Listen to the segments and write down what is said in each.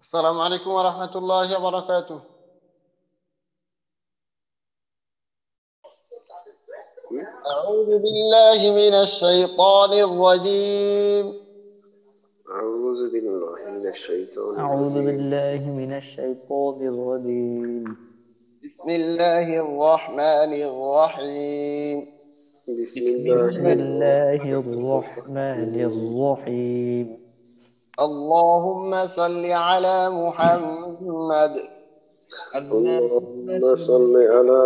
السلام عليكم ورحمة الله وبركاته. أعوذ بالله من الشيطان الرجيم. أعوذ بالله من الشيطان أعوذ الرجيم. بالله من الشيطان الرجيم. بسم الله الرحمن الرحيم. بسم بسم الله الله الرحمن الرحمن الرحيم. الرحيم. اللهم صل على محمد اللهم صل على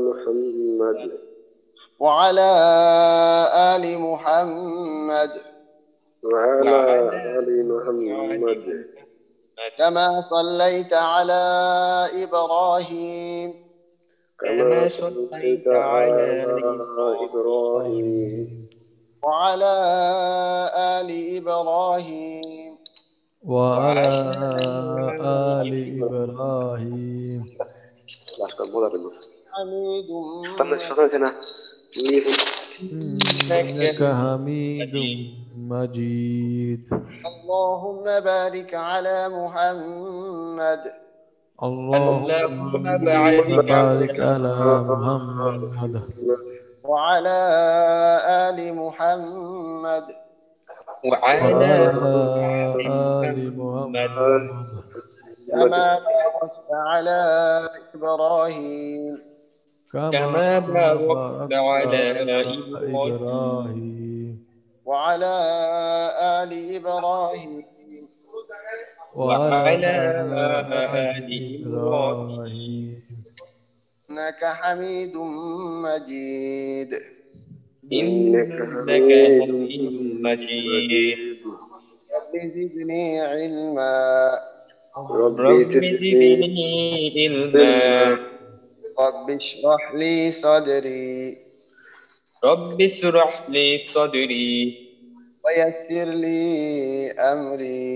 محمد وعلى آل محمد وعلى آل محمد كما صليت على إبراهيم كما صليت على إبراهيم وعلى آل إبراهيم وعلى آل إبراهيم حميد إنك حميد مجيد. اللهم بارك على محمد اللهم بارك على محمد وعلى آل محمد وعلى آل محمد كما باركت على إبراهيم كما باركت على إبراهيم وعلى آل إبراهيم وعلى آل إبراهيم إنك حميد مجيد. إنك حميد مجيد. رب زدني علما رب زدني علما رب اشرح لي صدري رب اشرح لي صدري ويسر لي أمري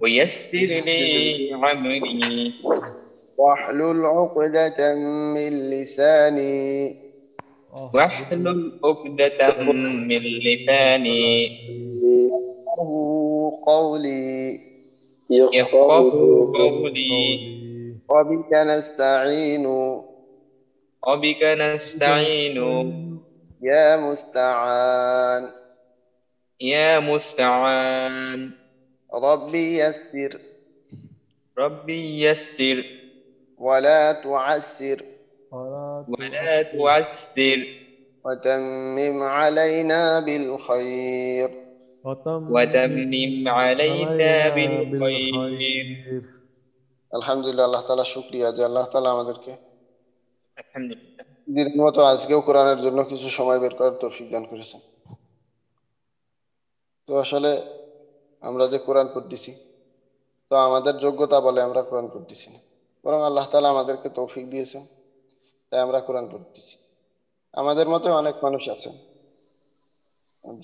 ويسر لي عمري واحلل عقدة من لساني واحلل عقدة من لساني يفقهوا قولي يفقه قولي وبك نستعين وبك نستعين يا مستعان يا مستعان ربي يسر ربي يسر ولا تعسر ولا تعسر وتمم علينا بالخير وتمم علينا بالخير আলহামদুলিল্লাহ, আল্লাহ তাআলা শুকরিয়া যে আল্লাহ তাআলা আমাদেরকে الحمد لله দিনের মতো আজকেও কোরআনের জন্য কিছু সময় বের করার তৌফিক দান করেছেন। তো আসলে আমরা যে কোরআন পড়তেছি, তো আমাদের যোগ্যতা বলে আমরা কোরআন পড়তেছি না, বরং আল্লাহ তাআলা আমাদেরকে তৌফিক দিয়েছেন, তাই আমরা কোরআন পড়তেছি। আমাদের মতো অনেক মানুষ আছেন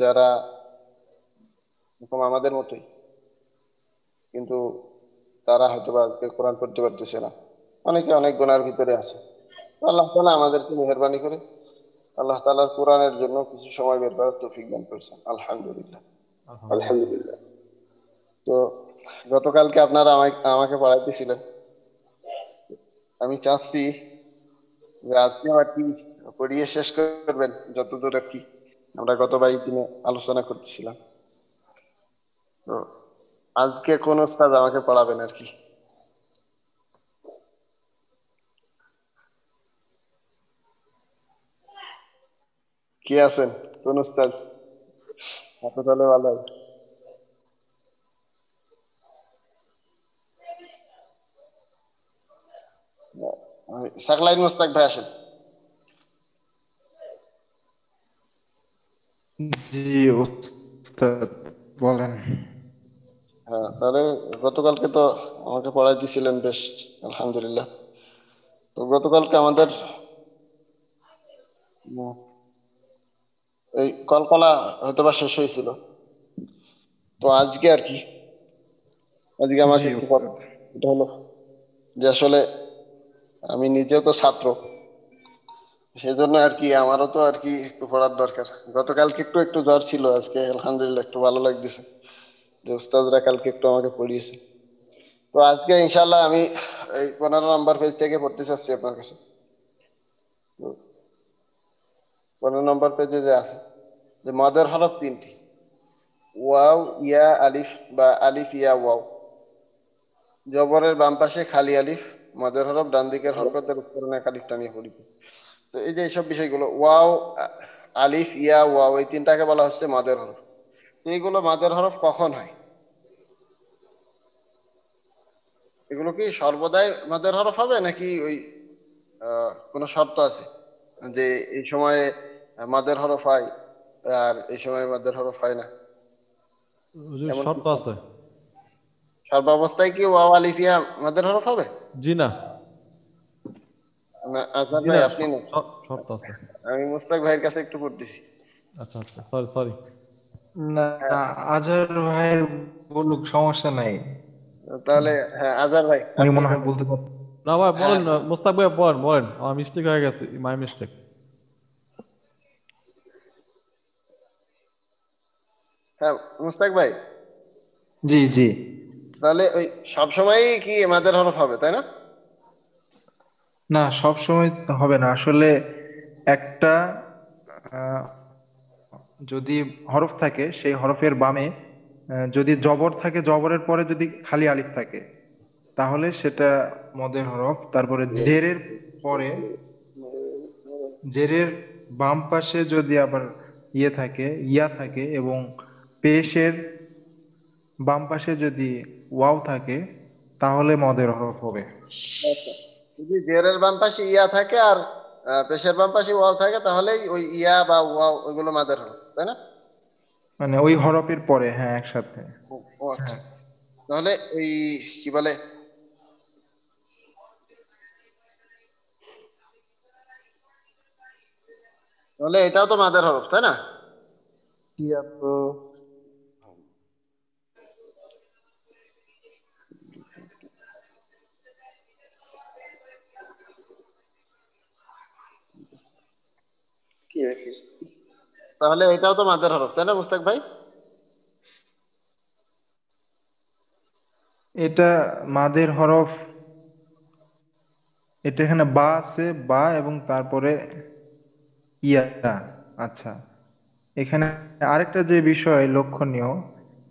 যারা এরকম আমাদের মতোই, কিন্তু তারা হয়তো বা আজকে কোরআন পড়তে পারতেছে না, অনেকে অনেক গুনার ভিতরে আছে। তো আল্লাহ তাআলা আমাদেরকে মেহেরবানি করে আল্লাহ তাআলার কোরআনের জন্য কিছু সময় বের করার তৌফিক দান করেছেন, আলহামদুলিল্লাহ। আলহামদুলিল্লাহ। তো গতকালকে আপনারা আমাকে পড়াইতেছিলেন, আমি চাচ্ছি যে আজকে আর কি পড়িয়ে শেষ করবেন যতদূর আর কি আমরা গত 22 দিনে আলোচনা করতেছিলাম। তো আজকে কোন ওস্তাদ আমাকে পড়াবেন আর কি? কে আছেন? কোন ওস্তাদ হাতে তাহলে ভালো হয়। সাকলাইন মোস্তাক ভাই আসেন। জি উস্তাদ বলেন। হ্যাঁ, তাহলে গতকালকে তো আমাকে পড়াই দিয়েছিলেন বেশ, আলহামদুলিল্লাহ। তো গতকালকে আমাদের এই কলকলা হয়তো বা শেষ হয়েছিল, তো আজকে আর কি আজকে আমাকে জি একটু উস্তাদ। এটা হলো যে আসলে আমি নিজেও তো ছাত্র, সেজন্য আর কি আমারও তো আর কি একটু পড়ার দরকার। গতকালকে একটু একটু জ্বর ছিল, আজকে আলহামদুলিল্লাহ একটু ভালো লাগতেছে যে উস্তাদরা কালকে একটু আমাকে পড়িয়েছে। তো আজকে ইনশাল্লাহ আমি এই 15 নম্বর পেজ থেকে পড়তে চাচ্ছি আপনার কাছে। 15 নম্বর পেজে যে আছে যে মদের হরফ 3টি, ওয়াও, ইয়া, আলিফ বা আলিফ ইয়া ওয়াও। জবরের বাম পাশে খালি আলিফ, মদের হরফ ডান দিকের হরকতের উচ্চারণে এক আলিফ টানিয়ে পড়ি। তো এই যে এইসব বিষয়গুলো ওয়াও, আলিফ, ইয়া, ওয়াও, এই তিনটাকে বলা হচ্ছে মদের হরফ। এইগুলো মদের হরফ কখন হয়? এগুলো কি সর্বদাই মদের হরফ হবে নাকি ওই কোনো শর্ত আছে যে এই সময়ে মদের হরফ হয় আর এই সময় মদের হরফ হয় না? হুজুর এমন কি শর্ত আছে? সর্বাবস্থায় কি ওয়াও আলিফ ইয়া মদের হরফ হবে? জি না, না আজহার জি ভাই না, আপনি না, শর্ত আছে। আমি মুস্তাক ভাইয়ের কাছে একটু পড়তেছি। আচ্ছা আচ্ছা, সরি সরি। না, আজহার ভাই বলুক, সমস্যা নাই। তাহলে হ্যাঁ আজহার ভাই উনি আপনি মনে হয় বলেন। বলতে পারবেন। না ভাই হ্যাঁ বলেন না, মুস্তাক ভাই বলেন বলেন, আমার মিস্টেক হয়ে গেছে, মাই মিস্টেক। হ্যাঁ মুস্তাক ভাই, জি জি। তাহলে ওই সবসময়ই কি মদের হরফ হবে তাই না? না, সব সময় হবে না আসলে। একটা আহ, যদি হরফ থাকে, সেই হরফের বামে যদি জবর থাকে, জবরের পরে যদি খালি আলিফ থাকে, তাহলে সেটা মদের হরফ। তারপরে জেরের পরে, জেরের বাম পাশে যদি আবার ইয়া থাকে, এবং পেশের বাম পাশে যদি ওয়াও থাকে, তাহলে মদের হরফ হবে। আচ্ছা, যদি জেরের বাম পাশে ইয়া থাকে আর পেশের বাম পাশে ওয়াও থাকে তাহলেই ওই ইয়া বা ওয়াও ওইগুলো মাদের হরফ তাই না? মানে ওই হরফের পরে, হ্যাঁ, একসাথে। ও ও আচ্ছা, হ্যাঁ তাহলে ওই কি বলে তাহলে এটাও তো মাদের হরফ তাই না? কি আপু? তাহলে এটাও তো মাদের হরফ তাই না মুস্তাক ভাই? এটা মাদের হরফ। এটা এখানে বা আছে, বা এবং তারপরে ইয়া। আচ্ছা, এখানে আরেকটা যে বিষয় লক্ষণীয়,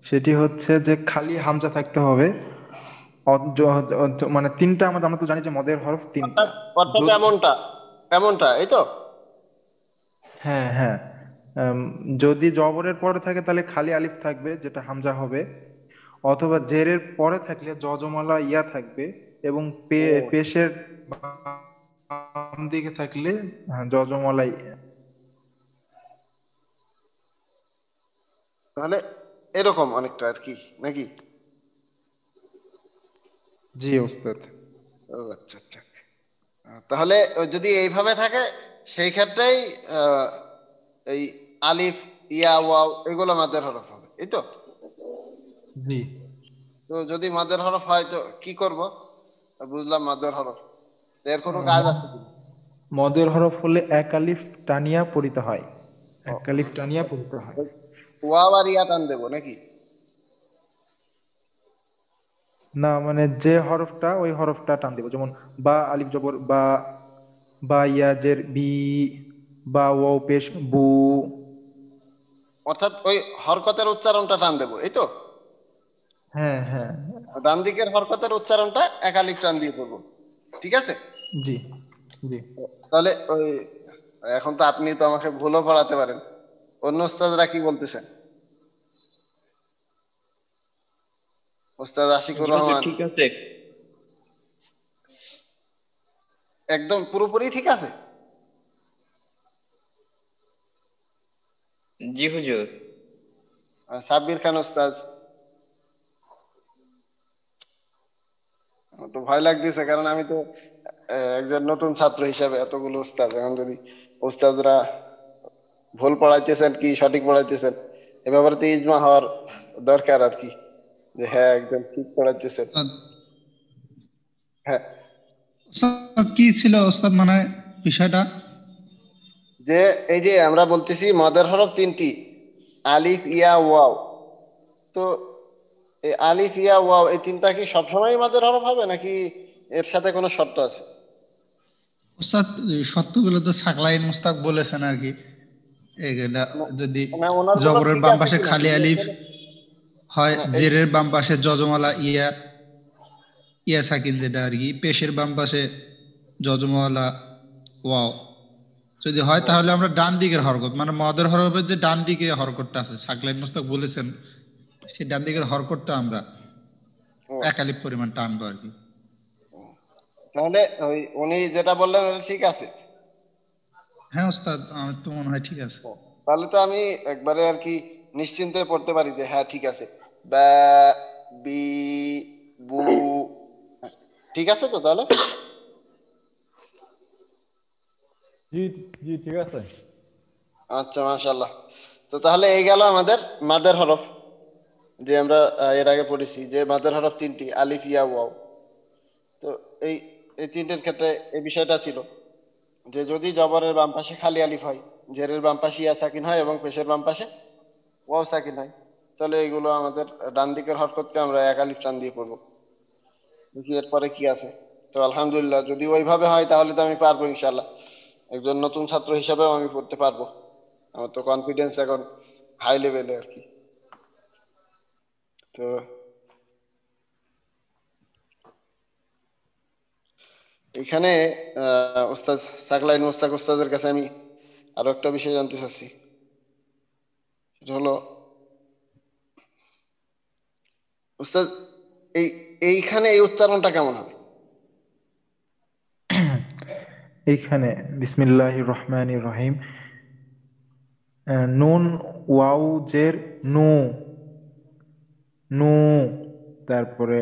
সেটি হচ্ছে যে খালি হামজা থাকতে হবে। মানে তিনটা, আমরা তো জানি যে মদের হরফ তিনটা। অর্থাৎ অর্থাৎ যদি, এমনটা এমনটা এই তো। হ্যাঁ হ্যাঁ, উম, যদি জবরের পরে থাকে তাহলে খালি আলিফ থাকবে, যেটা হামজা হবে। অথবা জেরের পরে থাকলে জজমালা ইয়া থাকবে, এবং ও পেশের বাম দিকে থাকলে জজমালা তাহলে এরকম অনেকটা আর কি নাকি? জি ওস্তাদ। ও আচ্ছা আচ্ছা, তাহলে যদি এইভাবে থাকে সেই ক্ষেত্রেই আহ, এই আলিফ, ইয়া, ওয়াও এগুলো মাদের হরফ হবে এই তো। জি। তো যদি মাদের হরফ হয় তো কি করব? বুঝলাম মাদের হরফ, তো এর কোনো আহ, কাজ ম- আছে কিনা? মদের হরফ হলে এক আলিফ টানিয়া পড়িতে হয়। ও, এক আলিফ টানিয়া পড়িতে হয়। ওই ওয়াও আর ইয়া টান দেবো নাকি? না, মানে যে হরফটা, ওই হরফটা টান দিব। যেমন বা আলিফ জবর বা, বা ইয়া জের বি, বা ওয়াও পেশ বু। অর্থাৎ ওই হরকতের উচ্চারণটা টান দেবো এই তো। হ্যাঁ হ্যাঁ। ডান দিকের হরকতের উচ্চারণটা একালিফ টান দিয়ে করবো, ঠিক আছে? জি জি। তাহলে ওই এখন তো আপনি তো আমাকে ভুলও পড়াতে পারেন, অন্য ওস্তাদরা কি বলতেছেন? ওস্তাদ আশিকুর জি হুজুর রহমান ঠিক আছে। একদম পুরোপুরি ঠিক আছে? জি হুজুর। আর সাব্বির খান ওস্তাদ? আমার তো ভয় লাগতেছে, কারণ আমি তো একজন নতুন ছাত্র হিসাবে এতগুলো ওস্তাদ, এখন যদি ওস্তাদরা ভুল পড়াইতেছেন কি সঠিক পড়াইতেছেন এ ব্যাপারে তো ইজমা হওয়ার দরকার আর কি, যে হ্যাঁ একদম ঠিক পড়াইতেছেন। ওস্তাদ, হ্যাঁ, ওস্তাদ কি ছিল ওস্তাদ, মানে বিষয়টা? যে এই যে আমরা বলতেছি মদের হরফ 3টি, আলিফ, ইয়া, ওয়াও। তো এই আলিফ ইয়া ওয়াও এই তিনটা কি সবসময় মাদের হরফ হবে নাকি এর সাথে কোনো শর্ত আছে? ওস্তাদ শর্তগুলো তো সাকলাইন মুস্তাক বলেছেন আর কি। এগুলা যদি মানে ওনার গুলো জবরের ঠিক বাম আছে পাশে কিনা খালি যদি আলিফ আসলে হয়, মানে এই জেরের বাম পাশে যজমালা ইয়া ইয়া সাকিন যেটা আর কি, পেশের বাম পাশে যজমালা ওয়াও যদি হয়, ও তাহলে আমরা ডান দিকের হরকত মানে মদের হরফের যে ডান দিকে হরকতটা আছে সাকলাইন মুস্তাক বলেছেন, সেই ডান দিকের হরকতটা আমরা ও এক আচ্ছা। আলিফ পরিমাণ টানবো আর কি। তাহলে ওই উনি যেটা বললেন ওটা ঠিক আছে। হ্যাঁ ওস্তাদ, আমার তো মনে হয় ঠিক আছে। ও, তাহলে তো আমি একবারে আর কি নিশ্চিন্তে পড়তে পারি যে হ্যাঁ ঠিক আছে। বা বি বু ঠিক আছে তো তাহলে। জি জি ঠিক আছে। আচ্ছা মাশাল্লাহ। তো তাহলে এই গেল আমাদের মাদের হরফ, যে আমরা এর আগে পড়েছি যে মাদের হরফ তিনটি আলিফ ইয়া ওয়াও। তো এই এই তিনটের ক্ষেত্রে এই বিষয়টা ছিল যে যদি জবরের বাম পাশে খালি আলিফ হয়, জেরের বাম পাশে ইয়া সাকিন হয় এবং পেশের বাম পাশে ওয়াও সাকিন হয়, তাহলে এইগুলো আমাদের ডান দিকের হরকতকে আমরা এক আলিফ টান দিয়ে পড়বো। দেখি এরপরে কি আছে। তো আলহামদুলিল্লাহ যদি ওইভাবে হয় তাহলে তো আমি পারবো ইনশাল্লাহ, একজন নতুন ছাত্র হিসাবেও আমি পড়তে পারবো। আমার তো কনফিডেন্স এখন হাই লেভেলে আর কি। তো এখানে ওস্তাদ সাকলাইন মোস্তাক ওস্তাদের কাছে আমি আরো একটা বিষয় জানতে চাচ্ছি। সেটা হলো ওস্তাদ এই এইখানে এই উচ্চারণটা কেমন হবে? এইখানে বিসমিল্লাহির রহমানির রহিম, নুন ওয়াও জের নু, নু, তারপরে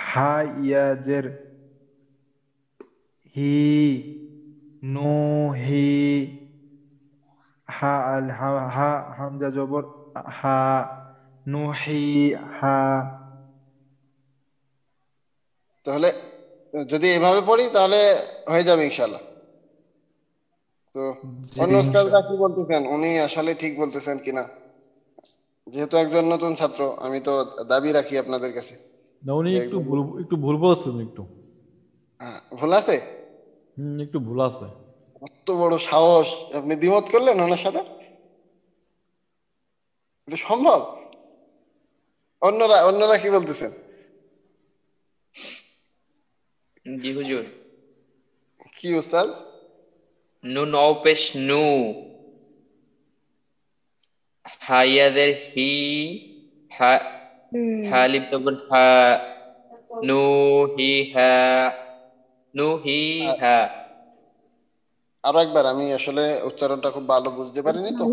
হা ইয়া জের হি, নু হি, হা আল হা, হা হামজা জবর হা, নুহি হা। তাহলে যদি এভাবে পড়ি তাহলে হয়ে যাবে ইনশাল্লাহ। তো জি অন্য ওস্তাদরা ইনশাআল্লাহ। কি বলতেছেন, উনি আসলে ঠিক বলতেছেন কিনা? যেহেতু একজন নতুন ছাত্র আমি তো দাবি রাখি আপনাদের কাছে না উনি যে একটু একজন একটু ভুল বলছেন একটু। ভুল আছে। একটু ভুল আছে। কত বড় সাহস, আপনি দ্বিমত করলেন ওনার সাথে? এটা সম্ভব? অন্যরা অন্যরা কি বলতেছেন? জি হুজুর। কি ওস্তাদ? নুন অপেশ নু, হাইয়াদের হি, হা হালিফ জবর হা, নু হি হা, নু হি হা। আরো একবার, আমি আসলে উচ্চারণটা খুব ভালো বুঝতে পারিনি তো।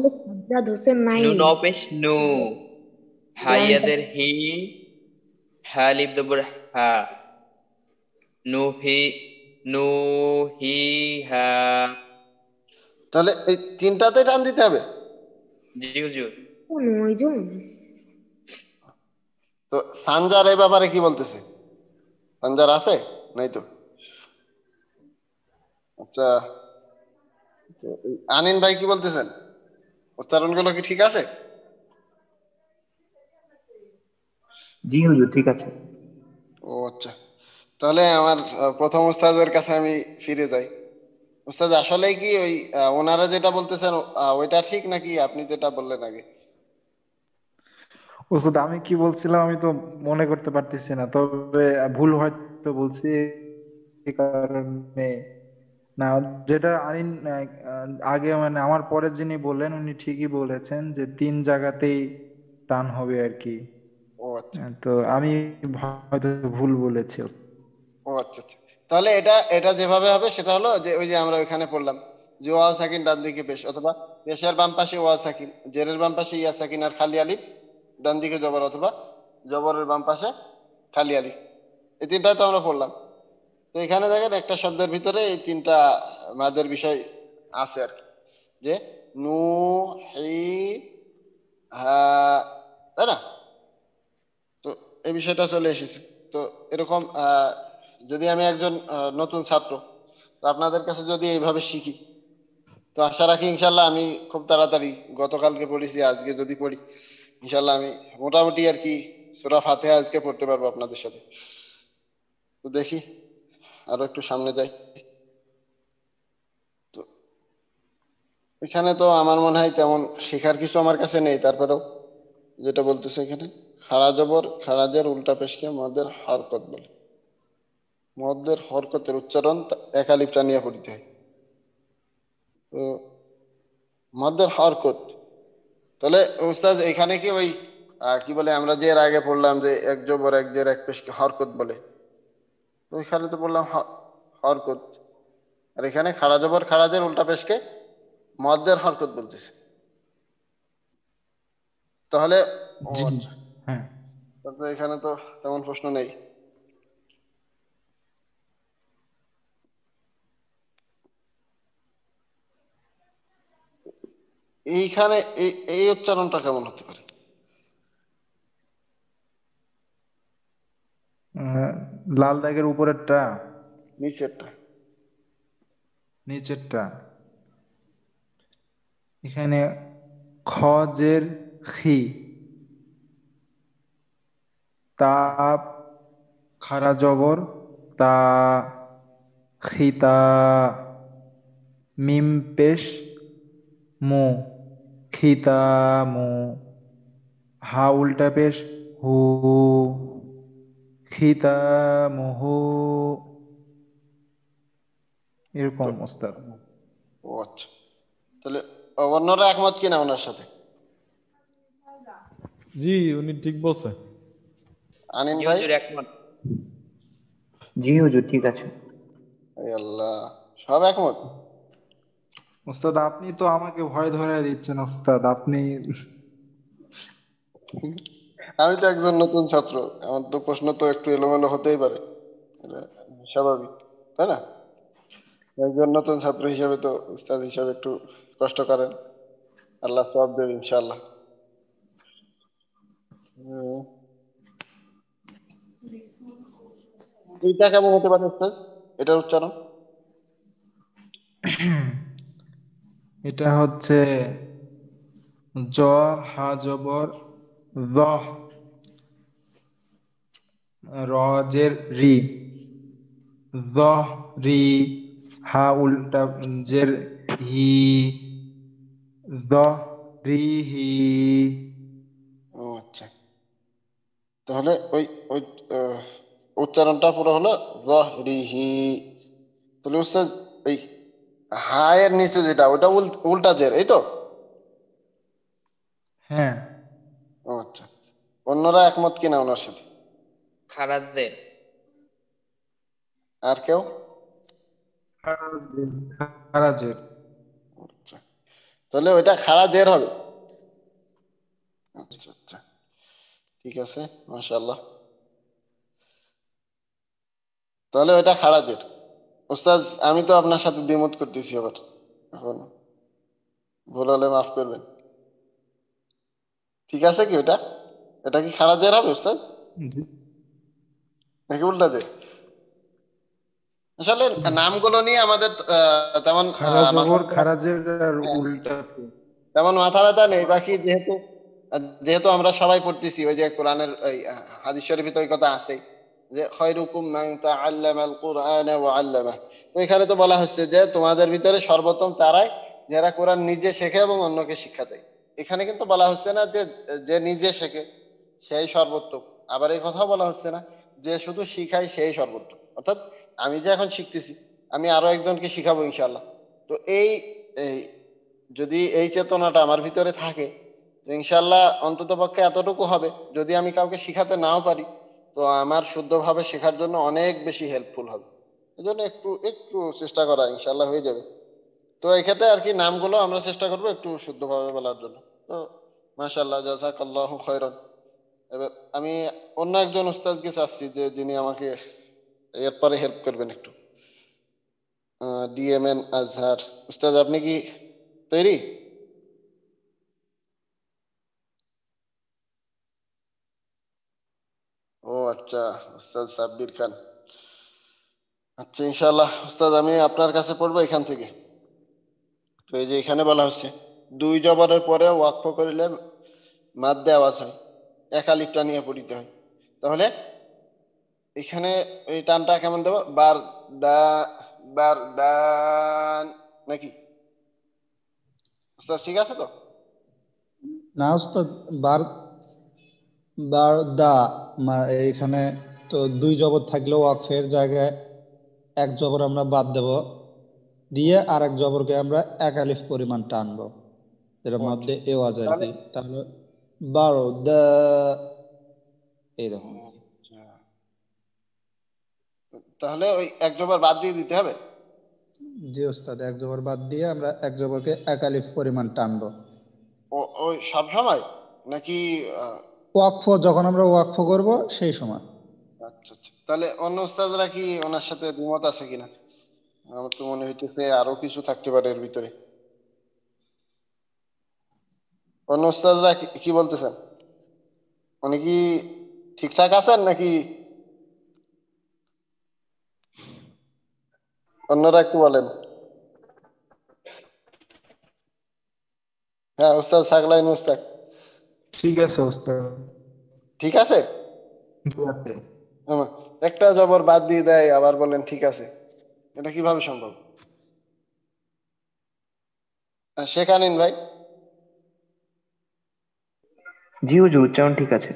নুন অপেশ নু, হাইয়াদের হি, হালিফ জবর হা, নু হি, নু হি হা। তাহলে এই তিনটাতে টান দিতে হবে। জি হুজুর। তো সানজার এই ব্যাপারে কি বলতেছে? সানজার আছে নাই তো? আচ্ছা, তো এই আনিন ভাই কি বলতেছেন, উচ্চারণগুলো কি ঠিক আছে? জি হুজুর ঠিক আছে। ও আচ্ছা, তাহলে আমার প্রথম উস্তাদের কাছে আমি ফিরে যাই। উস্তাদ আসলেই কি ওই ওনারা যেটা বলতেছেন ওইটা ঠিক নাকি আপনি যেটা বললেন আগে? ওস্তাদ আমি কি বলছিলাম আমি তো মনে করতে পারতেছি না, তবে ভুল হয়তো বলছি এই কারণে। না, যেটা আইন আগে মানে আমার পরে যিনি বললেন উনি ঠিকই বলেছেন যে তিন জায়গাতেই টান হবে আর কি। ও আচ্ছা, তো আমি হয়তো ভুল বলেছি। ও আচ্ছা আচ্ছা। তাহলে এটা এটা যেভাবে হবে সেটা হলো যে ওই যে আমরা ওইখানে পড়লাম যে ওয়াও সাকিন ডান দিকে পেশ, অথবা পেশের বাম পাশে ওয়াও সাকিন, জেরের বাম পাশে ইয়া সাকিন আর খালি আলিফ, ডান দিকে জবর, অথবা জবরের বাম পাশে খালি আলিফ। এই তিনটাই তো আমরা পড়লাম। তো এখানে দেখেন একটা শব্দের ভিতরে এই তিনটা মাদের বিষয় আছে আর কি, যে নু হি হা, তাই না? তো এই বিষয়টা চলে এসেছে। তো এরকম যদি আমি একজন নতুন ছাত্র, তো আপনাদের কাছে যদি এইভাবে শিখি, তো আশা রাখি ইনশাল্লাহ আমি খুব তাড়াতাড়ি, গতকালকে পড়েছি আজকে যদি পড়ি ইনশাল্লাহ আমি মোটামুটি আর কি সূরা ফাতিহা আজকে পড়তে পারবো আপনাদের সাথে। তো দেখি আরো একটু সামনে যাই। তো এখানে তো আমার মনে হয় তেমন শেখার কিছু আমার কাছে নেই, তারপরেও যেটা বলতেছে এখানে, খাড়া জবর খাড়াজের উল্টা পেশকে মদের হরকত বলে। মদের হরকতের উচ্চারণ একালিপটা নিয়ে পড়িতে হয়। তো মদের হরকত, তাহলে উস্তাদ এখানে কি ওই কি বলে আমরা যে এর আগে পড়লাম যে এক জবর এক জের এক পেশকে হরকত বলে, তো ওইখানে তো বললাম হরকত, আর এখানে খাড়া জবর খাড়াজের উল্টা পেশকে মদের হরকত বলতেছে। তাহলে ও জি আচ্ছা, হ্যাঁ। তো এখানে তো তেমন প্রশ্ন নেই। এইখানে এই এই উচ্চারণটা কেমন হতে পারে? লাল দাগের উপরেরটা, নিচেরটা। নিচেরটা। এখানে খ জের খি, তাপ খাড়া জবর তা, খিতা, মিম পেশ মু, খিতামু, হা উল্টা পেশ হু, খিতামুহু, তো এরকম ওস্তাদ। ও আচ্ছা, তাহলে অন্যরা একমত কিনা ওনার সাথে? জি উনি ঠিক বলছে। আনিন জি ভাই? হুজুর একমত। জি হুজুর ঠিক আছে। এই আল্লাহ, সব একমত? ওস্তাদ আপনি তো আমাকে ভয় ধরায় দিচ্ছেন ওস্তাদ, আপনি। আমি তো একজন নতুন ছাত্র, আমার তো প্রশ্ন তো একটু এলোমেলো হতেই পারে, এটা স্বাভাবিক, তাই না? একজন নতুন ছাত্র হিসেবে তো উস্তাদ হিসেবে একটু কষ্ট করেন, আল্লাহ সব দেবে ইনশাআল্লাহ। হুম, এইটা কেমন হতে পারে উস্তাদ, এটার উচ্চারণ? এটা হচ্ছে জ হা জবর দহ, রজের রি, দহ রি, হা উল্টা জের হি, দহ রি হি। ও আচ্ছা, তাহলে ওই ওই আহ, উচ্চারণটা পুরো হলো যহরিহি। তাহলে উস্তাদ ওই হায়ের নিচে যেটা ওটা উল্টা জের, এই তো? হ্যাঁ। ও আচ্ছা, অন্যরা একমত কিনা ওনার সাথে? খারাজের। আর কেউ? খারাজের। আচ্ছা, তাহলে ওইটা খাড়া জের হবে। আচ্ছা আচ্ছা, ঠিক আছে, মাশাআল্লাহ। তাহলে ওইটা খাড়া জের। উস্তাদ আমি তো আপনার সাথে দ্বিমত করতেছি আবার, এখন ভুল হলে মাফ করবেন। ঠিক আছে কি ওটা, এটা কি খাড়া জের হবে উস্তাদ জি। নাকি উল্টা জের? আসলে নামগুলো নিয়ে আমাদের তেমন খারা মাথা জবর খারাজের আর উল্টা। তেমন মাথা ব্যথা নেই। বাকি যেহেতু যেহেতু আমরা সবাই পড়তেছি, ওই যে কোরআনের ওই হাদিস শরীফে তো ওই কথা আছে যে খায়রুকুম মান তাআল্লামাল কুরআনা ওয়া আল্লামা। তো এখানে তো বলা হচ্ছে যে তোমাদের ভিতরে সর্বোত্তম তারাই যারা কোরআন নিজে শেখে এবং অন্যকে শিক্ষা দেয়। এখানে কিন্তু বলা হচ্ছে না যে যে নিজে শেখে সেই সর্বোত্তম, আবার এই কথাও বলা হচ্ছে না যে শুধু শিখাই সেই সর্বোত্তম। অর্থাৎ আমি যে এখন শিখতেছি, আমি আরো একজনকে শিখাবো ইনশাআল্লাহ। তো এই এই যদি এই চেতনাটা আমার ভিতরে থাকে, তো ইনশাল্লাহ অন্তত পক্ষে এতটুকু হবে, যদি আমি কাউকে শিখাতে নাও পারি, তো আমার শুদ্ধভাবে শেখার জন্য অনেক বেশি হেল্পফুল হবে। এই জন্য একটু একটু চেষ্টা করা ইনশাল্লাহ হয়ে যাবে। তো এই ক্ষেত্রে আর কি নামগুলো আমরা চেষ্টা করবো একটু শুদ্ধভাবে বলার জন্য। তো মাশাল্লাহ, জাযাকাল্লাহু খায়রান। এবার আমি অন্য একজন উস্তাদকে চাচ্ছি যে যিনি আমাকে এরপরে হেল্প করবেন একটু, ডিএমএন আজহার। উস্তাদ আপনি কি তৈরি? ও আচ্ছা, উস্তাদ সাব্বির খান। আচ্ছা ইনশাআল্লাহ উস্তাদ আমি আপনার কাছে পড়বো এখান থেকে। তো এই যে এখানে বলা হচ্ছে দুই জবরের পরে ওয়াকফ করিলে মাদ্দে আওয়াজ হয়। এক আলিফটা নিয়ে পড়িতে হয়। তাহলে এখানে এই টানটা কেমন দেবো? বার দা, বার দান, নাকি স্যার ঠিক আছে তো? না উস্তাদ, বার বার দা এখানে তো দুই জবর থাকলেও ওয়াকফের জায়গায় এক জবর আমরা বাদ দেব, দিয়ে আর এক জবরকে আমরা এক আলিফ পরিমাণ টানবো, এর ও আচ্ছা, মধ্যে এওয়াজ আর তাহলে কি। তাহলে বারো দা, এইরকম। তাহলে ওই এক জবর বাদ দিয়ে দিতে হবে। জি ওস্তাদ, এক জবর বাদ দিয়ে আমরা এক জবরকে এক আলিফ পরিমাণ টানবো। ওই সব সময় নাকি? ওয়াকফ যখন আমরা ওয়াকফ করব সেই সময়। আচ্ছা আচ্ছা, তাহলে অন্য উস্তাদরা কি ওনার সাথে দ্বিমত আছে কিনা? আমার তো মনে হইতেছে আরো কিছু থাকতে পারে এর ভিতরে। অন্য উস্তাদরা কি বলতেছেন? উনি কি ঠিকঠাক আছেন নাকি অন্যরা একটু বলেন? হ্যাঁ উস্তাদ সাকলাইন উস্তাদ, ঠিক আছে ওস্তাদ। ঠিক আছে? জি আছে। হুম, একটা জবর বাদ দিয়ে দেয় আবার বলেন ঠিক আছে, এটা কিভাবে সম্ভব? শেখানিন ভাই। জি হুজুর, উচ্চারণ ঠিক আছে।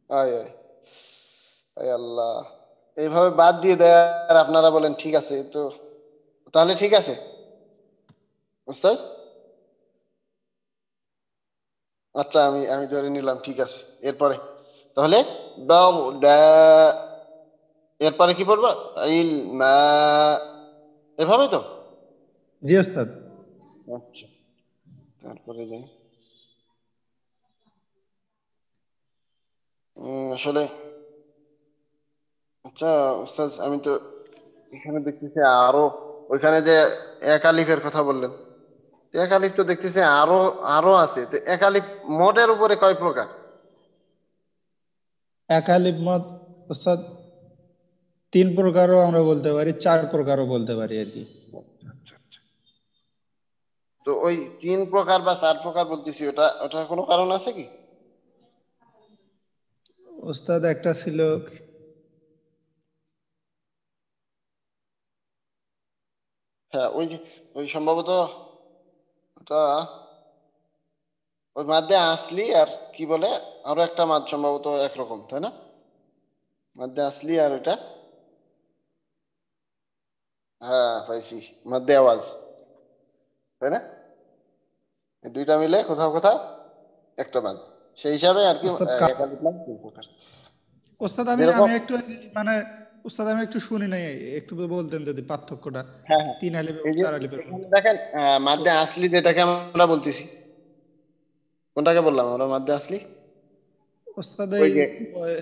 আয় আয় আয় আল্লাহ, এইভাবে বাদ দিয়ে দেয় আর আপনারা বলেন ঠিক আছে, তো তাহলে ঠিক আছে উস্তাদ? আচ্ছা, আমি আমি ধরে নিলাম ঠিক আছে। এরপরে তাহলে দাও দা, এরপরে কি পড়বা? ইল মা, এভাবে তো? জি ওস্তাদ। আচ্ছা, তারপরে যাই। আসলে আচ্ছা উস্তাদ, আমি তো এখানে দেখতেছি আরো, ওইখানে যে এক আলিফের কথা বললেন, এক আলিফ তো দেখতেছি আরো আরো আছে, তো এক আলিফ মোটের উপরে কয় প্রকার? এক আলিফ মত ওস্তাদ তিন প্রকারও আমরা বলতে পারি, চার প্রকারও বলতে পারি আর কি। আচ্ছা আচ্ছা, তো ওই তিন প্রকার বা চার প্রকার বলতেছি, ওটার কোনো কারণ আছে কি? ওস্তাদ একটা ছিল, হ্যাঁ ওই যে, ওই সম্ভবত ওটা ওই মাধ্যে আসলি আর কি বলে, আরো একটা মাদ সম্ভবত একরকম, তাই না? মাধ্যে আসলি আর ওইটা, হ্যাঁ পাইছি, মাধ্যে আওয়াজ, তাই না? এই দুইটা মিলে কোথাও কোথাও একটা মাদ, সেই হিসাবে আর কি। ওস্তাদ একাধিক মাদ তিন প্রকার ওস্তাদ আমি যেরকম। আমি একটু মানে ওস্তাদ আমি একটু শুনি নাই, একটু বলতেন যদি পার্থক্যটা হ্যাঁ হ্যাঁ, তিন আলিফ এবং এই যে চার আলিফের এখানে মধ্যে। দেখেন, মাধ্যে আসলি যেটাকে আমরা বলতেছি, কোনটাকে বললাম আমরা মাধ্যে আসলি? ওস্তাদ ওই এই যে, ওই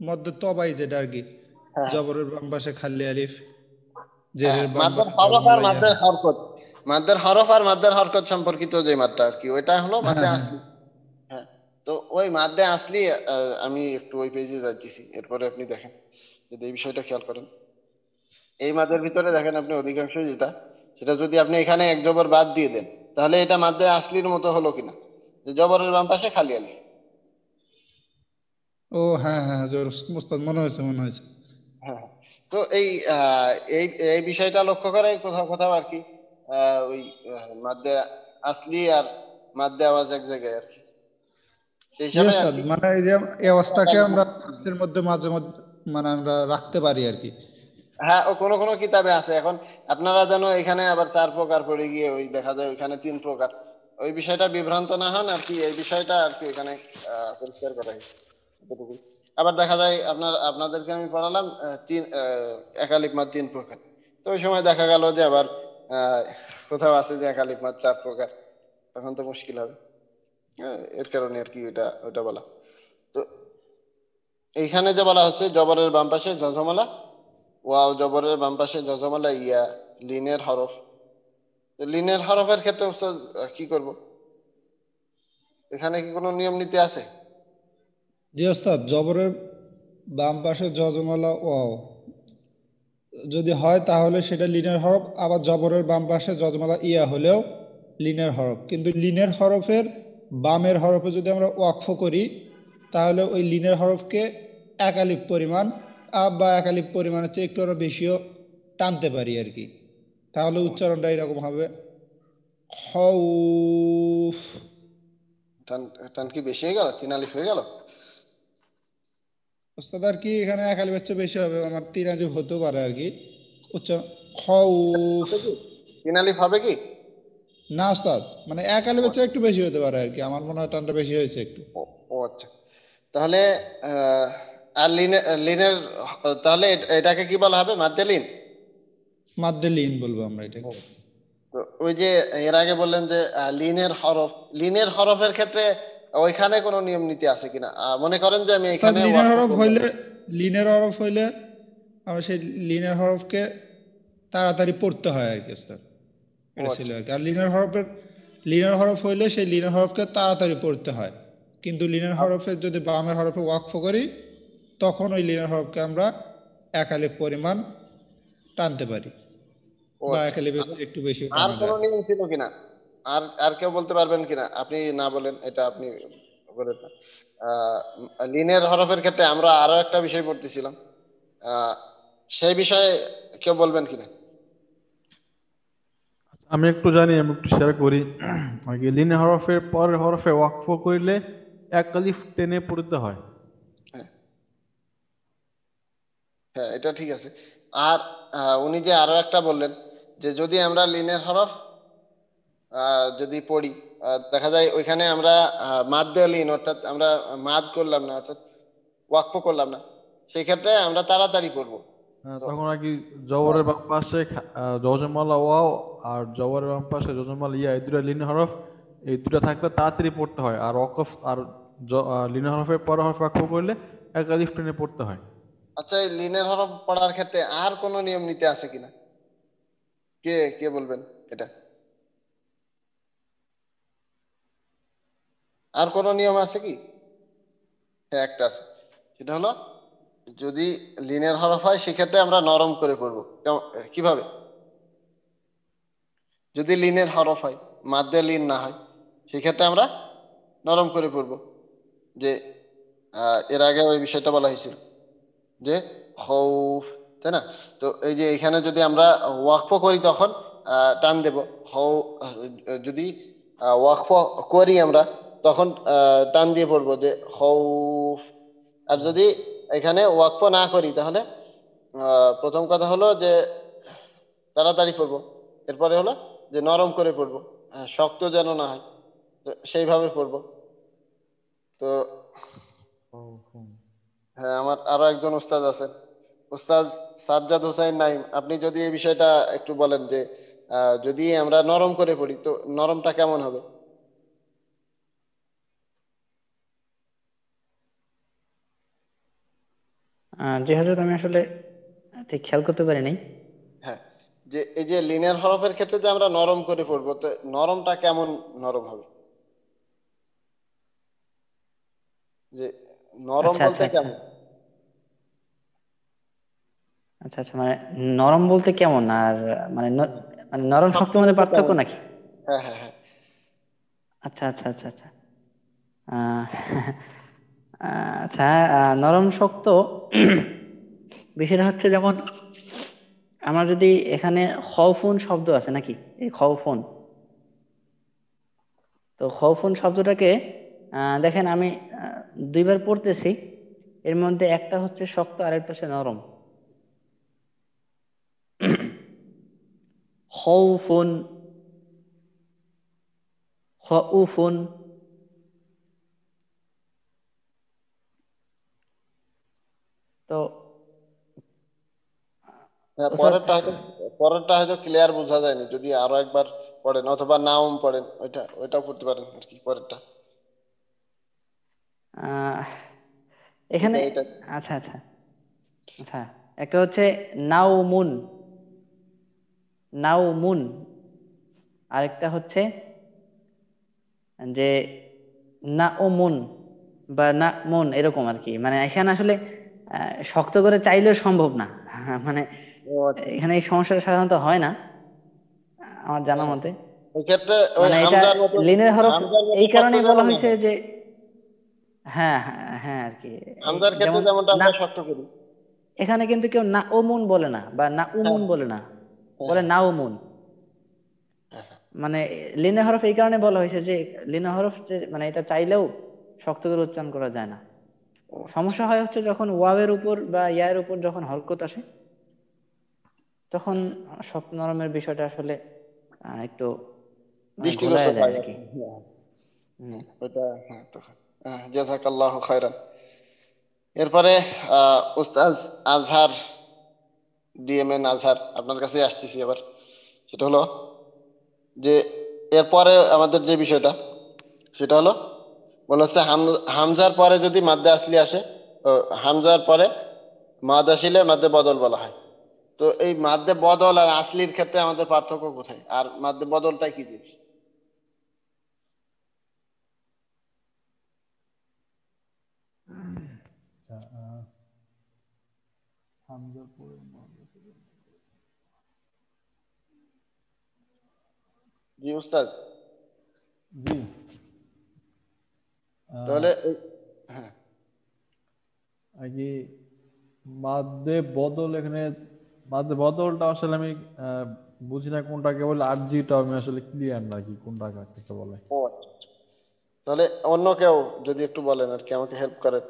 মধ্যে তবাই যেটা আর কি, হ্যাঁ হ্যাঁ জবরের বাম পাশে খালি আলিফ, হ্যাঁ, জেরের বাম মাদ্দার পাশে হরফ আর জজমলা ইয়া। মাদ্দার হরকত, মাদ্দার হরফ আর মাদ্দার হরকত সম্পর্কিত যে মাত্রা আর কি, ওইটা হলো হ্যাঁ মাদ্দে হ্যাঁ আসলি। হ্যাঁ, তো ওই মাদ্দে আসলি, আমি একটু ওই পেজে যাচ্ছি, এরপরে আপনি দেখেন যদি এই বিষয়টা খেয়াল করেন। এই মাদের ভিতরে দেখেন আপনি অধিকাংশ যেটা, সেটা যদি আপনি এখানে এক জবর বাদ দিয়ে দেন, তাহলে এটা মাদ্দে আসলির মতো হলো কিনা, যে জবরের বাম পাশে খালি আলি। ও হ্যাঁ হ্যাঁ জোর, ওস্তাদ মনে হয়েছে মনে হয়েছে। হ্যাঁ হ্যাঁ। তো এই এই এই বিষয়টা লক্ষ্য করে কোথাও কোথাও আর কি, ওই মাদ্দে আসলি আর মাদ্দে আওয়াজ এক জায়গায় আর কি, সেই জি হিসাবে আর ওস্তাদ, কি। মানে এই যে এই অবস্থাকে আমরা ফার্সের মধ্যে মাঝে মধ্যে মানে আমরা রাখতে পারি আর কি। হ্যাঁ, ও কোনো কোনো কিতাবে আছে। এখন আপনারা যেন এখানে আবার চার প্রকার পড়ে গিয়ে ওই দেখা যায় ওইখানে তিন প্রকার, ওই বিষয়টা বিভ্রান্ত না হন আর কি, এই বিষয়টা আর কি এখানে পরিষ্কার করা হয় এতটুকুই। আবার দেখা যায় আপনাদেরকে আমি পড়ালাম একালিক মাদ তিন প্রকার, তো ওই সময় দেখা গেল যে আবার আহ, কোথাও আছে যে একালিক মাদ চার প্রকার, তখন তো মুশকিল হবে। এর কারণে আর কি ওইটা ওইটা বলা। তো এইখানে যে বলা হচ্ছে জবরের বাম পাশে জজমালা, ওয়াও জবরের বাম পাশে জজমালা ইয়া লিনের হরফ, তো লিনের হরফের ক্ষেত্রে উস্তাদ কি করব? এখানে কি কোনো নিয়ম নীতি আছে? জি ওস্তাদ, জবরের বাম পাশে যজমালা ওয়াও যদি হয় তাহলে সেটা লিনের হরফ, আবার জবরের বাম পাশে যজমালা ইয়া হলেও লিনের হরফ। কিন্তু লিনের হরফের বামের হরফে যদি আমরা ওয়াকফ করি তাহলে ওই লিনের হরফকে এক আলিফ পরিমাণ বা এক আলিফ পরিমাণের চেয়ে একটু আরো বেশিও টানতে পারি আর কি। তাহলে উচ্চারণটা এরকম হবে খাউফ। টান টান কি বেশি হয়ে গেল? 3 আলিফ হয়ে গেল? ওস্তাদ আর কি এখানে এক আলিফের চেয়ে বেশি হবে, আমার 3 আলিফ হতেও পারে আর কি উচ্চারণ খাউফ। 3 আলিফ হবে কি? না ওস্তাদ, মানে এক আলিফের চেয়ে একটু বেশি হতে পারে আর কি, আমার মনে হয় টানটা বেশি হয়েছে একটু। ও আচ্ছা, তাহলে আর লিনের লিনের তাহলে এটাকে কি বলা হবে? মাদ্দে লিন? মাদ্দে লিন বলবো আমরা এটাকে। তো ওই যে এর আগে বললেন যে লিনের হরফের ক্ষেত্রে ওইখানে কোনো নিয়ম নীতি আছে কিনা? মনে করেন যে আমি অর্থাৎ এখানে লিনের ওয়াকফ হরফ করলাম। হইলে লিনের হরফ হইলে আমরা সেই লিনের হরফকে তাড়াতাড়ি পড়তে হয় আর কি ওস্তাদ, ও এটা ছিল আচ্ছা, আর কি। আর লিনের হরফ হইলে সেই লিনের হরফকে তাড়াতাড়ি পড়তে হয়, কিন্তু লিনের হরফের যদি বামের হরফে ওয়াকফ করি তখন ওই লিনের হরফকে আমরা এক আলিফ পরিমাণ টানতে পারি, ও বা এক আচ্ছা। আলিফের চেয়ে একটু বেশি আর টানা কোনো যায়। নিয়ম ছিল কিনা? আর আর কেউ বলতে পারবেন কিনা? আপনি না বলেন, এটা আপনি বলেন না। আহ, লিনের হরফের ক্ষেত্রে আমরা আরো একটা বিষয় পড়তেছিলাম, আহ, সেই বিষয়ে কেউ বলবেন কিনা? আমি একটু জানি, আমি একটু শেয়ার করি। আর কি লিন হরফের পরের হরফে ওয়াকফ করলে এক আলিফ টেনে পড়তে হয়। হ্যাঁ, হ্যাঁ, এটা ঠিক আছে। আর উনি যে আরো একটা বললেন যে যদি আমরা লিনের হরফ যদি পড়ি, দেখা যায় ওইখানে আমরা মাদ্দে লিন, অর্থাৎ আমরা মাদ করলাম না, অর্থাৎ ওয়াকফ করলাম না, সেই ক্ষেত্রে আমরা তাড়াতাড়ি পড়বো। তো তখন আর কি জবরের বাম পাশে জজমালা ওয়াও আর জবরের বাম পাশে জজমালা ইয়া, এই দুটা লিন হরফ, এই দুটা থাকলে তাড়াতাড়ি পড়তে হয়। আর ওয়াকফ আর লিন হরফের পর হরফ ওয়াকফ করলে এক আলিফ টেনে পড়তে হয়। আচ্ছা, এই লিনের হরফ পড়ার ক্ষেত্রে আর কোনো নিয়ম নীতি আছে কিনা? কে কে বলবেন এটা? আর কোনো নিয়ম আছে কি? হ্যাঁ, একটা আছে। সেটা হলো, যদি লিনের হরফ হয় সেক্ষেত্রে আমরা নরম করে পড়বো। কিভাবে? যদি লিনের হরফ হয়, মাদ্দে লিন না হয়, সেক্ষেত্রে আমরা নরম করে পড়বো। যে এর আগে ওই বিষয়টা বলা হয়েছিল যে খৌফ, তাই না? তো এই যে এখানে যদি আমরা ওয়াকফ করি তখন টান দেব। হৌ যদি ওয়াকফ করি আমরা তখন টান দিয়ে পড়বো যে খৌফ। আর যদি এখানে ওয়াকফ না করি তাহলে প্রথম কথা হলো যে তাড়াতাড়ি পড়বো, এরপরে হলো যে নরম করে পড়বো, শক্ত যেন না হয়, তো সেইভাবে পড়বো। তো হ্যাঁ, আমার আরো একজন উস্তাদ আছেন, উস্তাদ সাজ্জাদ হোসাইন নাইম। আপনি যদি এই বিষয়টা একটু বলেন যে যদি আমরা নরম করে পড়ি তো নরমটা কেমন হবে? জি হজরত, আমি আসলে ঠিক খেয়াল করতে পারি নাই। হ্যাঁ, যে এই যে লিনের হরফের ক্ষেত্রে যে আমরা নরম করে পড়বো, তো নরমটা কেমন নরম হবে? যে নরম আচ্ছা আচ্ছা বলতে আচ্ছা কেমন? আচ্ছা আচ্ছা, মানে নরম বলতে কেমন? আর মানে মানে নরম শক্ত শক্তের মধ্যে বলতে পার্থক্য কেমন? নাকি? হ্যাঁ, হ্যাঁ, হ্যাঁ। আচ্ছা আচ্ছা আচ্ছা আচ্ছা। আহ, আচ্ছা, নরম শক্ত বিষয়টা হচ্ছে যেমন আমরা যদি এখানে খওফুন শব্দ আছে নাকি, এই খওফুন, তো খওফুন শব্দটাকে দেখেন আমি দুইবার পড়তেছি, এর মধ্যে একটা হচ্ছে শক্ত আর একটা হচ্ছে নরম। খওফুন, খউফুন। তো হ্যাঁ, ওস্তাদ, পরেরটা হয়তো ক্লিয়ার বোঝা যায়নি, যদি আরো একবার পড়েন অথবা নাওম পড়েন, ওইটাও পড়তে পারেন আর কি পরেরটা। আহ, এখানে এটা এটা আচ্ছা আচ্ছা আচ্ছা, একটা হচ্ছে নাউমুন, নাউমুন, আরেকটা হচ্ছে যে নাউমুন বা নামুন, এরকম আর কি। মানে এখানে আসলে শক্ত করে চাইলেও সম্ভব না। মানে ও আচ্ছা, আচ্ছা। এখানে এই সমস্যাটা সাধারণত হয় না আমার জানা হ্যাঁ, মতে। এই ক্ষেত্রে ওই মানে এটা হামজার মতো, লিনের হরফ হামজার মতো এই শক্ত কারণেই যেন বলা না হয়েছে হয়। যে, হ্যাঁ হ্যাঁ হ্যাঁ আর কি। হামজার ক্ষেত্রে যেমন যেমনটা না, আমরা শক্ত করি। এখানে কিন্তু কেউ না ওমুন বলে না বা না হ্যাঁ উমুন বলে না, হ্যাঁ বলে হ্যাঁ না ওমুন। হ্যাঁ হ্যাঁ। মানে লিনে হরফ এই কারণে বলা হয়েছে যে লিনে হরফ যে মানে এটা চাইলেও শক্ত করে উচ্চারণ করা যায় না। ও, সমস্যা হয় হচ্ছে যখন ওয়াওয়ের উপর বা ইয়ার উপর যখন হরকত আসে, তখন শক্ত নরমের বিষয়টা আসলে একটু মানে ঘোলায়া দৃষ্টিগোচর যায় হয় আর আর কি। কি। হ্যাঁ, হুম। ওটা হ্যাঁ তখন জাযাকাল্লাহু খায়রান। এরপরে উস্তাজ আজহার, ডিএমএন আজহার, আপনার কাছে আসতেছি এবার। সেটা হলো যে এরপরে আমাদের যে বিষয়টা সেটা হলো বলা হচ্ছে হামজার পরে যদি মাদ্দে আসলি আসে, হামজার পরে মাদ আসিলে মাদ্দে বদল বলা হয়। তো এই মাদ্দে বদল আর আসলির ক্ষেত্রে আমাদের পার্থক্য কোথায়, আর মাদ্দে বদলটা কি জিনিস? জি উস্তাদ। জি। তাহলে হ্যাঁ আর কি মাদ্দে বদল, এখানে মাদ্দে বদলটা আসলে আমি বুঝি না কোনটাকে বলে, আরজিটা আমি আসলে ক্লিয়ার না কি কোনটা কাকে বলে। ও আচ্ছা আচ্ছা। তাহলে অন্য কেউ যদি একটু বলেন আর কি, আমাকে হেল্প করেন,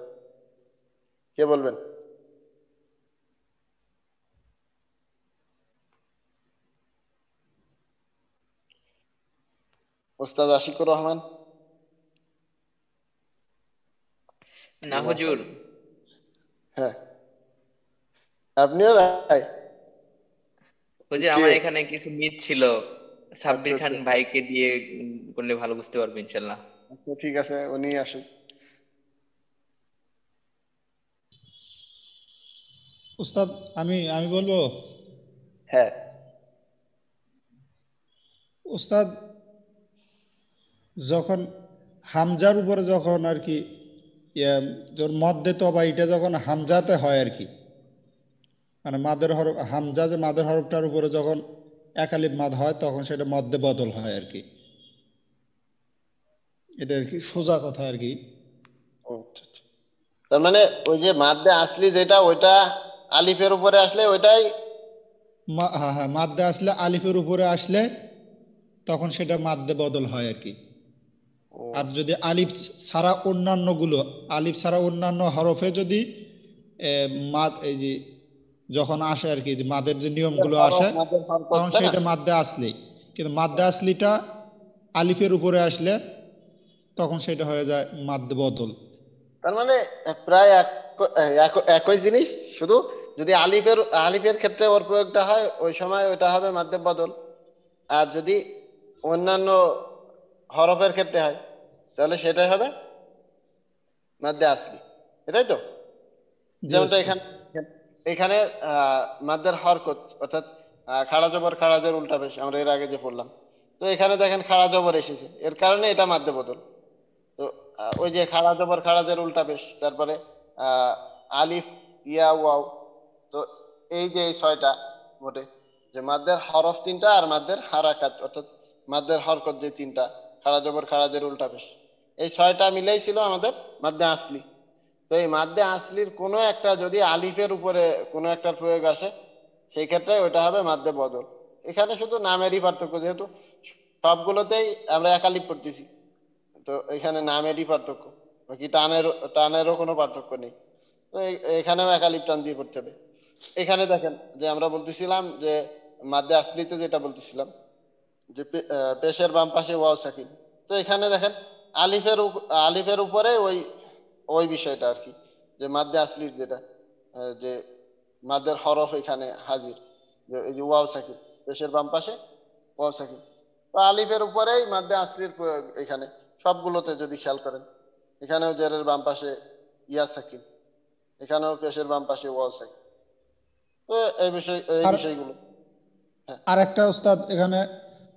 কে বলবেন? ওস্তাদ আশিকুর রহমান? না হুজুর। হ্যাঁ, আপনিও রায়? হুজুর কে? আমার এখানে কিছু মিস ছিল, আচ্ছা সাব্বির খান আচ্ছা ভাইকে দিয়ে করলে ভালো বুঝতে পারবে ইনশাল্লাহ। আচ্ছা, ঠিক আছে, উনি আসুন। উস্তাদ, আমি আমি বলবো। হ্যাঁ উস্তাদ, যখন হামজার উপরে যখন আর কি যখন মদ্দে তবা এটা যখন হামজাতে হয় আর কি, মানে মাদের হরফ হামজা যে মাদের হরফটার উপরে যখন একালিপ মাদ হয় তখন সেটা মদ্দে বদল হয় আর কি। এটা আর কি সোজা কথা আর কি। ও আচ্ছা আচ্ছা। তার মানে ওই যে মাদ্দে আসলি যেটা, ওইটা আলিফের উপরে আসলে ওইটাই। হ্যাঁ হ্যাঁ, মাদ্দে আসলে আলিফের উপরে আসলে তখন সেটা মাদ্দে বদল হয় আর কি। ও আর আচ্ছা। যদি আলিফ ছাড়া অন্যান্য গুলো, আলিফ ছাড়া অন্যান্য হরফে যদি মাদ এই যে যখন আসে আর কি, যে মাদের যে নিয়মগুলো আসে মাদ্দের হরকত, তখন তাই না? সেইটা মাদ্দে আসলেই। কিন্তু মাদ্দে আসলিটা আলিফের উপরে আসলে তখন সেটা হয়ে যায় মাদ্দে বদল। তার মানে প্রায় একই জিনিস, শুধু যদি আলিফের আলিফের ক্ষেত্রে ওর প্রয়োগটা হয় ওই সময় ওইটা হবে মাদ্দে বদল, আর যদি অন্যান্য হরফের ক্ষেত্রে হয় তাহলে সেটাই হবে মাদ্দে আসলি, এটাই তো? জি যেমনটা ওস্তাদ। এখানে, এখানে মাদ্দের হরকত অর্থাৎ খাড়া জবর খাড়াজের উল্টা পেশ আমরা এর আগে যে পড়লাম। তো এখানে দেখেন খাড়া জবর এসেছে, এর কারণে এটা মাদ্দে বদল। তো ওই যে খাড়া জবর খাড়াজের উল্টা পেশ, তারপরে আহ, আলিফ ইয়া ওয়াও। তো এই যে এই ছয়টা মোটে, যে মাদ্দের হরফ তিনটা আর মাদ্দের হারাকাত অর্থাৎ মাদ্দের হরকত যে তিনটা, খাড়া জবর খাড়াজের উল্টা পেশ, এই ছয়টা মিলেই ছিল আমাদের মাদ্দে আসলি। তো এই মাদ্দে আসলির কোনো একটা যদি আলিফের উপরে কোনো একটা প্রয়োগ আসে, সেই ক্ষেত্রে ওইটা হবে মাদ্দে বদল। এখানে শুধু নামেরই পার্থক্য, যেহেতু সবগুলোতেই আমরা একালিফ পড়তেছি, তো এখানে নামেরই পার্থক্য, বাকি টানেরও কোনো পার্থক্য নেই। তো এখানেও একালিফ টান দিয়ে পড়তে হবে। এখানে দেখেন যে আমরা বলতেছিলাম যে মাদ্দে আসলিতে যেটা বলতেছিলাম যে পেশের বাম পাশে ওয়াও সাকিন। তো এখানে দেখেন আলিফের উপরে ওই ওই বিষয়টা আর কি, যে মাদ্দে আসলির যেটা যে মাদ্দের হরফ এখানে হাজির, যে এই যে ওয়াও সাকিন, পেশের বাম পাশে ওয়াও সাকিন। তো আলিফের উপরেই মাদ্দে আসলির প্রয়োগ এখানে সবগুলোতে যদি খেয়াল করেন। এখানেও জেরের বাম পাশে ইয়া সাকিন, এখানেও পেশের বাম পাশে ওয়াও সাকিন। তো এই আর বিষয়গুলো। হ্যাঁ আর একটা ওস্তাদ এখানে,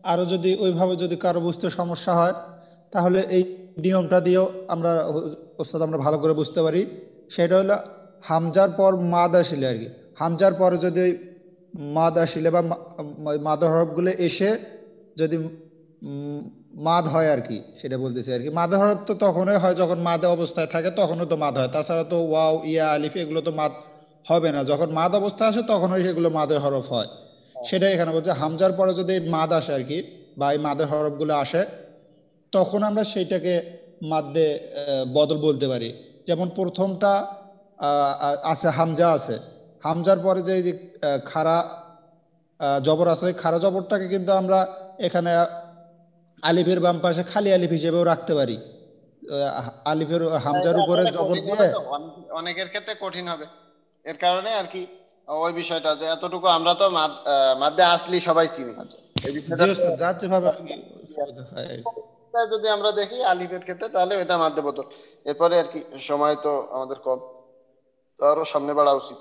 আরো যদি ওইভাবে যদি কারো বুঝতে সমস্যা হয় তাহলে এই নিয়মটা দিয়েও আমরা ওস্তাদ আমরা ভালো করে বুঝতে পারি। সেটা হলো হামজার পর মাদ আসিলে আর কি, হামজার পরে যদি ওই মাদ আসিলে বা মাদ হরফগুলো এসে যদি মাদ হয় আর কি, সেটা বলতেছি আর কি। মাদের হরফ তো তখনই হয় যখন মাদে অবস্থায় থাকে, তখনও তো মাদ হয়। তাছাড়া তো ওয়াও, ইয়া, আলিফ এগুলো তো মাদ হবে না। যখন মাদ অবস্থা আসে তখনই সেগুলো মাদের হরফ হয়। সেটাই এখানে বলছে, হামজার পরে যদি মাদ আসে আর কি, বা এই মাদের হরফগুলো আসে, তখন আমরা সেইটাকে মাদ্দে বদল বলতে পারি। যেমন প্রথমটা আছে, হামজা আছে। হামজার পরে যে এই যে খাড়া জবর আছে, ওই খাড়া জবরটাকে কিন্তু আমরা এখানে আলিফের বাম পাশে খালি আলিফ হিসেবেও রাখতে পারি। আলিফের হামজার এটা উপরে আসলে জবর কঠিন হবে দিয়ে। তো, অনেকের ক্ষেত্রে কঠিন হবে। এর কারণে আর কি ওই বিষয়টা যে এতটুকু আমরা তো মাদ্দে আসলি সবাই চিনি, আচ্ছা, এই জি বিষয়টা তো ওস্তাদ, যার যেভাবে আর কি সুবিধা হয় আর কি। যদি আমরা দেখি আলিফের ক্ষেত্রে, তাহলে এটা মাদ্দে বদল। এরপরে আর কি সময় তো আমাদের কম, তো আরো সামনে বাড়া উচিত।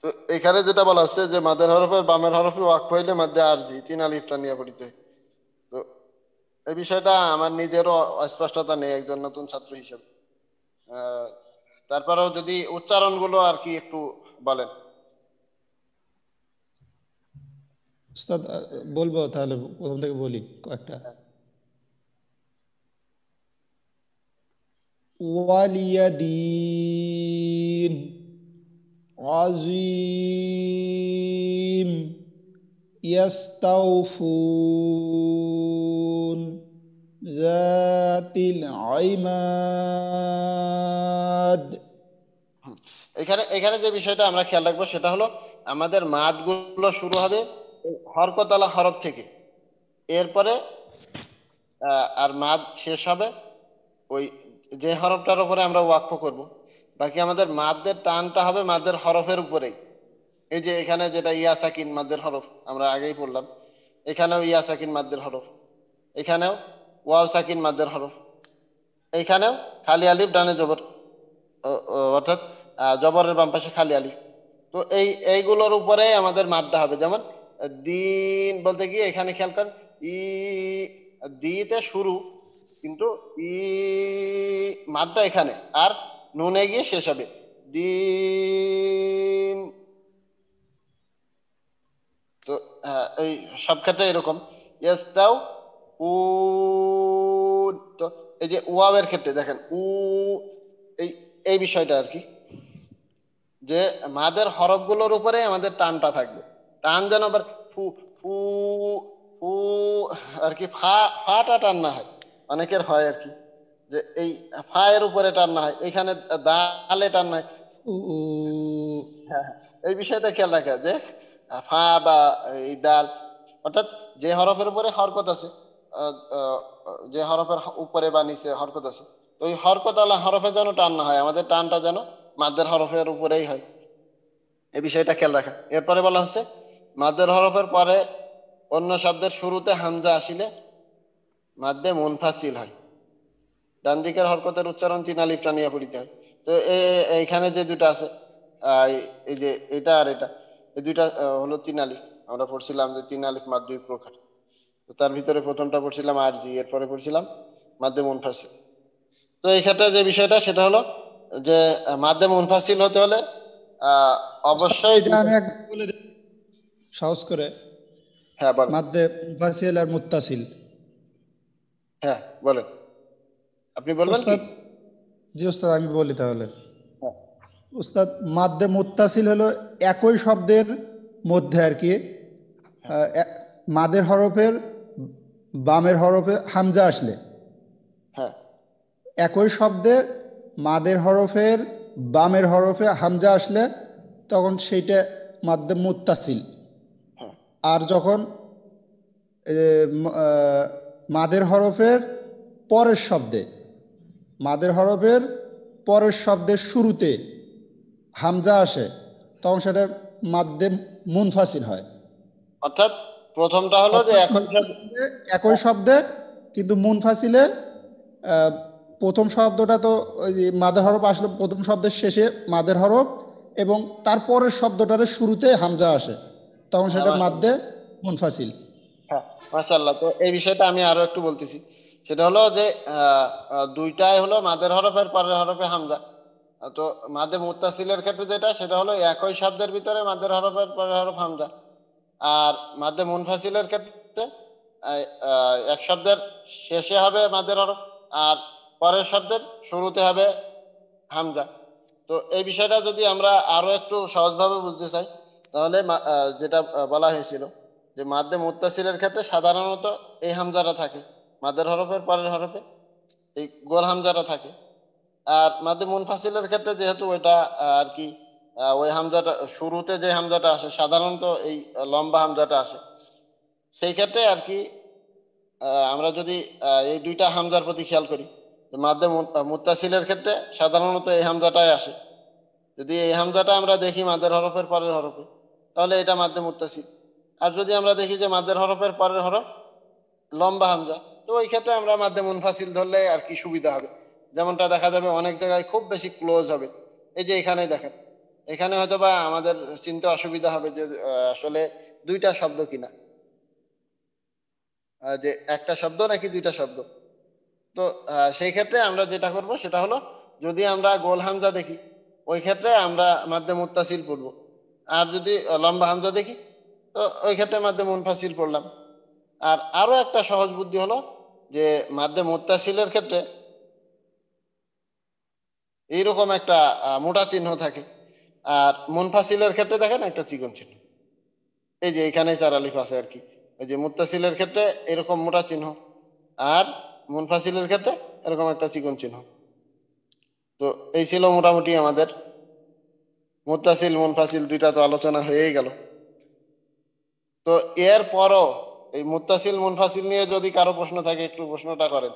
তো এখানে যেটা বলা হচ্ছে যে মাদের হরফের বামের হরফে ওয়াকফ হইলে মাদ্দে আরজি তিন আলিফটা নিয়ে পড়িতে হয়। তো এই বিষয়টা আমার নিজেরও অস্পষ্টতা নেই একজন নতুন ছাত্র হিসেবে। আহ, তারপরেও যদি উচ্চারণগুলো আর কি একটু বলেন। উস্তাদ, বলবো তাহলে, প্রথম থেকে বলি কয়েকটা। ওয়ালিয়াদিন, আজিম, ইয়াস্তাউফুন, জাতিল আইমাদ। হুম। এখানে এখানে যে বিষয়টা আমরা খেয়াল রাখবো সেটা হলো আমাদের মাদ গুলো শুরু হবে হরকতলা হরফ থেকে। এরপরে আর মাদ শেষ হবে ওই যে হরফটার উপরে আমরা ওয়াকফ করব। বাকি আমাদের মাদের টানটা হবে মাদের হরফের উপরেই। এই যে এখানে যেটা ইয়া সাকিন মাদের হরফ আমরা আগেই পড়লাম, এখানেও ইয়া সাকিন মাদের হরফ, এখানেও ওয়াও সাকিন মাদের হরফ, এখানেও খালি আলিফ ডানে জবর, অর্থাৎ জবরের বাম পাশে খালি আলিফ। তো এইগুলোর উপরে আমাদের মাদ্দা হবে। যেমন দিন বলতে গিয়ে এখানে খেয়াল করেন, ই দিতে শুরু, কিন্তু ই মাদ্দা এখানে, আর নুনে গিয়ে শেষ হবে দিন। তো এই সব ক্ষেত্রে এরকম ইস্তাও উ। তো এই যে ওয়াবের ক্ষেত্রে দেখেন এই এই বিষয়টা আর কি, যে মাদের হরফগুলোর উপরে আমাদের টানটা থাকবে। টান যেন আবার ফু ফু ফু আর কি ফাটা টান না হয়। অনেকের হয় আর কি যে এই ফা এর উপরে টান না হয়, এখানে দালে টান না হয়। উ উ। হ্যাঁ, হ্যাঁ, এই বিষয়টা খেয়াল রাখা যে ফা বা এই দাল, অর্থাৎ যে হরফের উপরে হরকত আছে, আহ, আহ, যে হরফের উপরে বা নিচে হরকত আছে, তো ওই হরকত আলা হরফে যেন টান না হয়, আমাদের টানটা যেন মাদের হরফের উপরেই হয়। এই বিষয়টা খেয়াল রাখা। এরপরে বলা হচ্ছে মাদের হরফের পরে অন্য শব্দের শুরুতে হামজা আসিলে মাদ্দে মুনফাসিল হয়। ডান দিকের হরকতের উচ্চারণ তিন আলিফ টানিয়া পড়িতে হয়। তো এইখানে যে দুটো আছে, এই যে এটা আর এটা, এই দুইটা হলো তিন আলিফ। আমরা পড়ছিলাম যে তিন আলিফ মাদ দুই প্রকার। তো তার ভিতরে প্রথমটা পড়ছিলাম আরজি, এরপরে পড়ছিলাম মাদ্দে মুনফাসিল। তো এই ক্ষেত্রে যে বিষয়টা সেটা হলো যে মাদ্দে মুনফাসিল হতে হলে আহ উস্তাদ, অবশ্যই এটা আমি একবার বলে দিই সহজ করে। হ্যাঁ বল। মাদ্দে মুনফাসিল আর মুত্তাসিল। হ্যাঁ বলেন, আপনি বলবেন কি? উস্তাদ, জি উস্তাদ, আমি বলি তাহলে। হ্যাঁ, উস্তাদ, মাদ্দে মুত্তাসিল হলো একই শব্দের মধ্যে আর কি, হ্যাঁ, আহ, এ- মাদের হরফের বামের হরফে হামজা আসলে, হ্যাঁ, একই শব্দে মাদের হরফের বামের হরফে হামজা আসলে তখন সেইটা মাদ্দে মুত্তাসিল। হ্যাঁ, আর যখন এ, মাদের হরফের পরের শব্দে, মাদের হরফের পরের শব্দের শুরুতে হামজা আসে, তখন সেটা মাদ্দে মুনফাসিল হয়। অর্থাৎ প্রথমটা হলো যে অর্থাৎ এখন একই শব্দে কিন্তু মুনফাসিলে আহ, প্রথম শব্দটা তো ওই যে মাদের হরফ আসলে প্রথম শব্দের শেষে মাদের হরফ, এবং তারপরের শব্দটার শুরুতে হামজা আসে, তখন হ্যাঁ সেটা মাদ্দে মাশাআল্লাহ। মুনফাসিল। হ্যাঁ মাশাআল্লাহ। তো এই বিষয়টা আমি আরো একটু বলতেছি। সেটা হলো যে দুইটাই হলো মাদের হরফের পরের হরফে হামজা। তো মাদে মুত্তাসিলের ক্ষেত্রে যেটা সেটা হলো একই শব্দের ভিতরে মাদের হরফের পরের হরফ হামজা। আর মাদে মুনফাসিলের ক্ষেত্রে এক শব্দের শেষে হবে মাদের হরফ, আর পরের শব্দের শুরুতে হবে হামজা। তো এই বিষয়টা যদি আমরা আরো একটু সহজভাবে বুঝতে চাই, তাহলে যেটা বলা হয়েছিল যে মাদ্দে মুত্তাসিলের ক্ষেত্রে সাধারণত এই হামজাটা থাকে, মাদের হরফের পরের হরফে এই গোল হামজাটা থাকে। আর মাদ্দে মুনফাসিলের ক্ষেত্রে যেহেতু ওইটা আর কি ওই হামজাটা শুরুতে যে হামজাটা আসে সাধারণত এই লম্বা হামজাটা আসে, সেই ক্ষেত্রে আর কি আমরা যদি এই দুইটা হামজার প্রতি খেয়াল করি, মাদ্দে মুত্তাসিলের ক্ষেত্রে সাধারণত এই হামজাটাই আসে। যদি এই হামজাটা আমরা দেখি মাদের হরফের পরের হরফে, তাহলে এটা মাদ্দে মুত্তাসিল। আর যদি আমরা দেখি যে মাদের হরফের পরের হরফ লম্বা হামজা, তো ওই ক্ষেত্রে আমরা মাদ্দে মুনফাসিল ধরলে আর কি সুবিধা হবে। যেমনটা দেখা যাবে অনেক জায়গায় খুব বেশি ক্লোজ হবে, এই যে এখানেই দেখেন, এখানে হয়তো বা আমাদের চিন্তা অসুবিধা হবে যে আসলে দুইটা শব্দ কিনা, যে একটা শব্দ নাকি দুইটা শব্দ। তো সেই ক্ষেত্রে আমরা যেটা করব সেটা হলো, যদি আমরা গোল হামজা দেখি ওই ক্ষেত্রে আমরা মাদ্দে মুত্তাসিল পড়বো, আর যদি লম্বা হামজা দেখি তো ওই ক্ষেত্রে মাদ্দে মুনফাসিল পড়লাম। আর আরো একটা সহজ বুদ্ধি হলো যে মাদ্দে মুত্তাসিলের ক্ষেত্রে এইরকম একটা মোটা চিহ্ন থাকে, আর মুনফাসিলের ক্ষেত্রে দেখেন একটা চিকন চিহ্ন, এই যে এখানে চার আলিফ আছে আর কি। এই যে মুত্তাসিলের ক্ষেত্রে এরকম মোটা চিহ্ন, আর মুনফাসিলের ক্ষেত্রে এরকম একটা চিকন চিহ্ন। তো এই ছিল মোটামুটি আমাদের মুত্তাসিল মুনফাসিল দুইটা তো আলোচনা হয়েই গেল। তো এর পরও এই মুত্তাসিল মুনফাসিল নিয়ে যদি কারো প্রশ্ন থাকে একটু প্রশ্নটা করেন,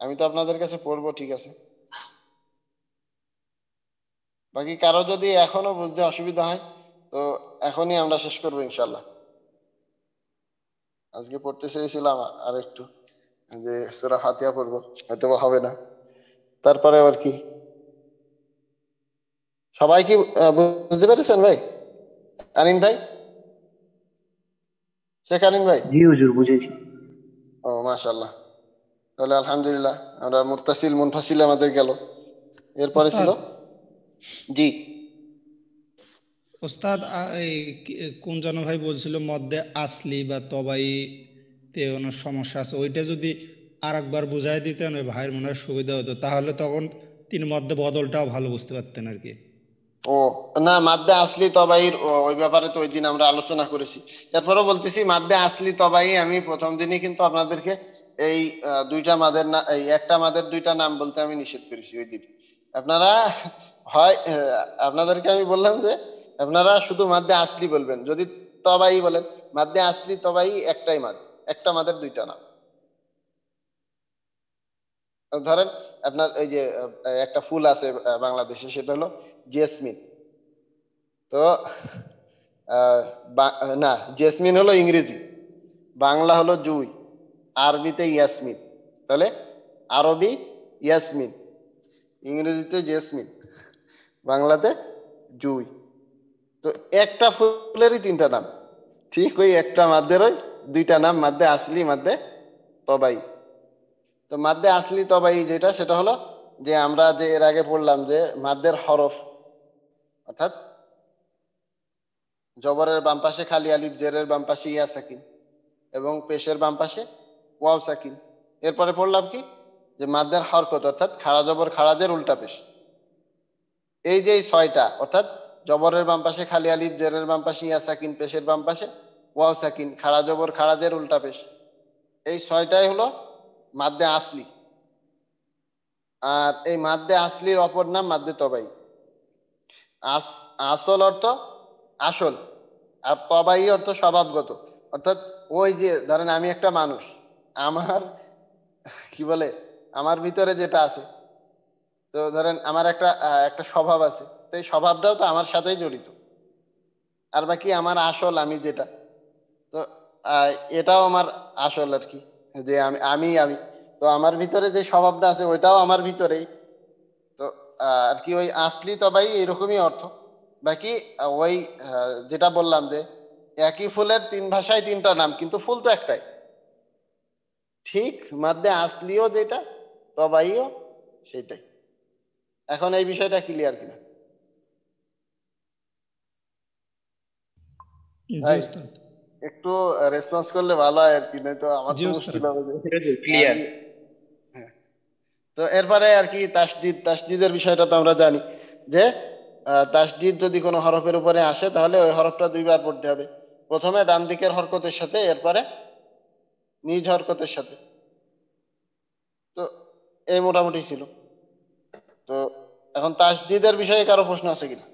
আমি তো আপনাদের কাছে পড়বো, ঠিক আছে? বাকি কারো যদি এখনো বুঝতে অসুবিধা হয় তো এখনই আমরা শেষ করবো ইনশাল্লাহ। আজকে পড়তে চেয়েছিলাম আর একটু, যে সূরা ফাতিহা পড়বো, হয়তো বা হবে না। তারপরে আবার কি সবাই কি বুঝতে পেরেছেন ভাই? আনিন ভাই, শেখ আনিন ভাই? জি হুজুর, বুঝেছি। ও মাশাল্লাহ, তাহলে আলহামদুলিল্লাহ আমরা মুত্তাসিল মুনফাসিল আমাদের গেল। এরপরে ছিল ওস্তাদ জি ওস্তাদ এই কোন জন ভাই বলছিল মধ্যে আসলি বা তবাই তে কোনো সমস্যা আছে, ওইটা যদি আর একবার বুঝাই দিতেন ওই ভাইয়ের মনে হয় সুবিধা হতো, তাহলে তখন তিনি মধ্যে বদলটাও ভালো বুঝতে পারতেন আর কি। ও না, মাদ্দে আসলি তবাইর ওই ব্যাপারে তো ওই দিন আমরা আলোচনা করেছি। এরপরে বলতেছি মাদ্দে আসলি তবাই আমি প্রথম দিনই কিন্তু আপনাদেরকে এই দুইটা মাদের না, এই একটা মাদের দুইটা নাম বলতে আমি নিষেধ করেছি ওই দিন। আপনারা হয় আপনাদেরকে আমি বললাম যে আপনারা শুধু মাদ্দে আসলি বলবেন, যদি তবাই বলেন মাদ্দে আসলি তবাই একটাই মাদ, একটা মাদের দুইটা নাম। ধরেন আপনার এই যে একটা ফুল আছে বাংলাদেশে, সেটা হলো জেসমিন। তো না, জেসমিন হলো ইংরেজি, বাংলা হলো জুই, আরবিতে ইয়াসমিন। তাহলে আরবি ইয়াসমিন, ইংরেজিতে জেসমিন, বাংলাতে জুই। তো একটা ফুলেরই তিনটা নাম, ঠিক ওই একটা মাদ্দেরই দুইটা নাম, মাদ্দে আসলি মাদ্দে তবাই। তো মাদ্দে আসলি তবাই যেটা, সেটা হলো যে আমরা যে এর আগে পড়লাম যে মাদ্দের হরফ, অর্থাৎ জবরের বাম পাশে খালি আলিফ, জেরের বাম পাশে ইয়া সাকিন, এবং পেশের বাম পাশে ওয়াও সাকিন। এরপরে পড়লাম কি যে মাদ্দের হরকত, অর্থাৎ খাড়া জবর খাড়াজের উল্টা পেশ। এই যে ছয়টা, অর্থাৎ জবরের বাম পাশে খালি আলিফ, জেরের বাম পাশে ইয়া সাকিন, পেশের বাম পাশে ওয়াও সাকিন, খাড়া জবর খাড়াজের উল্টা পেশ, এই ছয়টাই হলো মাদ্দে আসলি। আর এই মাদ্দে আসলির অপর নাম মাদ্দে তবাই। আসল অর্থ আসল, আর তবাই অর্থ স্বভাবগত। অর্থাৎ ওই যে ধরেন আমি একটা মানুষ, আমার কি বলে আমার ভিতরে যেটা আছে, তো ধরেন আমার একটা একটা স্বভাব আছে, তো এই স্বভাবটাও তো আমার সাথেই জড়িত। আর বাকি আমার আসল আমি যেটা, তো আহ, এটাও আমার আসল আর কি, যে আমি তো আমার ভিতরে যে স্বভাবটা আছে ওইটাও আমার ভিতরেই। তো আর কি ওই আসলি তবাই এরকমই অর্থ। বাকি ওই যেটা বললাম যে একই ফুলের তিন ভাষায় তিনটা নাম, কিন্তু ফুল তো একটাই। ঠিক মাদ্দে আসলিও যেটা, তবাইও সেটাই। এখন এই বিষয়টা ক্লিয়ার কিনা জি ভাই? ওস্তাদ। একটু রেসপন্স করলে ভালো হয় আর কি, নয়তো আমার জি তো ওস্তাদ। মুশকিল হবে যে ক্লিয়ার। আমি- হ্যাঁ। তো এরপরে আর কি তাসদিদের বিষয়টা তো আমরা জানি যে তাসদিদ যদি কোনো হরফের উপরে আসে তাহলে ওই হরফটা দুইবার পড়তে হবে, প্রথমে ডান দিকের হরকতের সাথে, এরপরে নিজ হরকতের সাথে। তো এই মোটামুটি ছিল। তো এখন তাসদিদের বিষয়ে কারো প্রশ্ন আছে কিনা?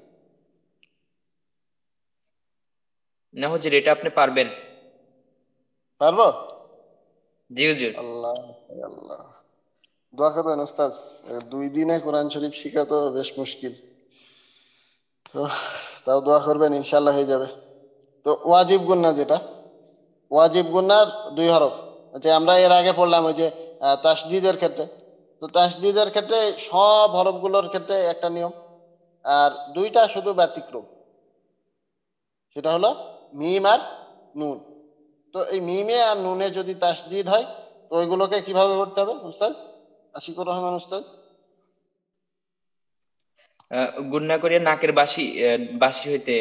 না হুজুর, এটা আপনি পারবেন। পারবো? জি হুজুর। আল্লাহ আল্লাহ, দোয়া করবেন ওস্তাদ। 2 দিনে কোরআন শরীফ শিখা তো বেশ মুশকিল, তো তাও দোয়া করবেন, ইনশাল্লাহ হয়ে যাবে। তো ওয়াজিব গুন্না, যেটা ওয়াজিব গুন্নার 2 হরফ, যে আমরা এর আগে পড়লাম ওই যে তাসদিদের ক্ষেত্রে। তো তাসদিদের ক্ষেত্রে সব হরফগুলোর ক্ষেত্রে একটা নিয়ম, আর 2টা শুধু ব্যতিক্রম, সেটা হলো মিম আর নুন। তো এই মিমে আর নুনে যদি তাসদিদ হয় তো ওইগুলোকে কিভাবে পড়তে হবে উস্তাদ? আশিকুর রহমান উস্তাদ। গুন্না করিয়া নাকের বাসি হইতে।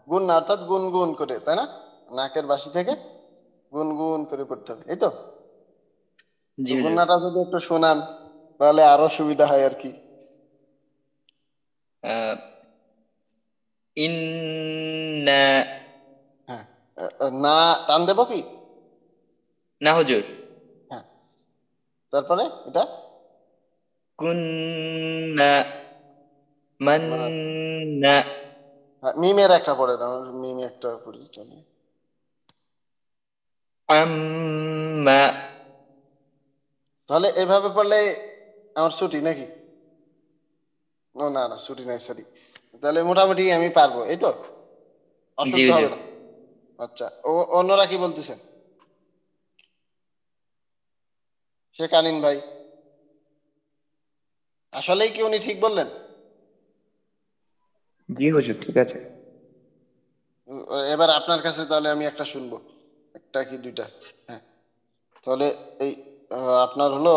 গুণ না, অর্থাৎ গুনগুন করে, তাই না? নাকের বাসি থেকে গুনগুন করে পড়তে হবে, এই তো। জি তো হুজুর। গুন্নাটা যদি একটু শোনান তাহলে আরো সুবিধা হয় আর কি। আহ, ইন্না। হ্যাঁ, না টান দেবো কি? না হুজুর। হ্যাঁ, তারপরে এটা কুন্না না, মান্না হ্যাঁ, মিমের একটা পড়ে না, মিমে একটা পড়ি চলে। আম্মা। তাহলে এভাবে পড়লে আমার ছুটি নাকি? ও না না, ছুটি নাই, সরি। তাহলে মোটামুটি আমি পারবো, এই তো, জি অসুবিধা হবে হুজুর। না। আচ্ছা, অন্যরা কি বলতেছেন? শেখ আনিন ভাই, আসলেই কি উনি ঠিক বললেন? জি হুজুর ঠিক আছে। এবার আপনার কাছে তাহলে আমি একটা শুনবো, একটা কি 2টা? হ্যাঁ, তাহলে এই আপনার হলো,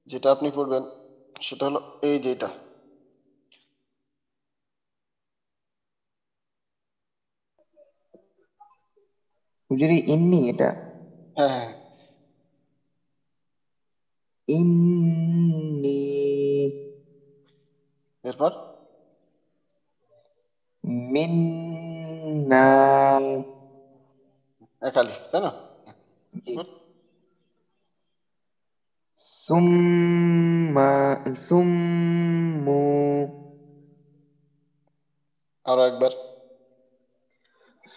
যেটা আপনি পড়বেন সেটা হলো এই যেটা। হুজুরি ইন্নি এটা। হ্যাঁ হ্যাঁ, ইন্নি এরপর মিন্না। একালি, তাই না? জি। এরপর সুম্মা সুম্মু আরো একবার।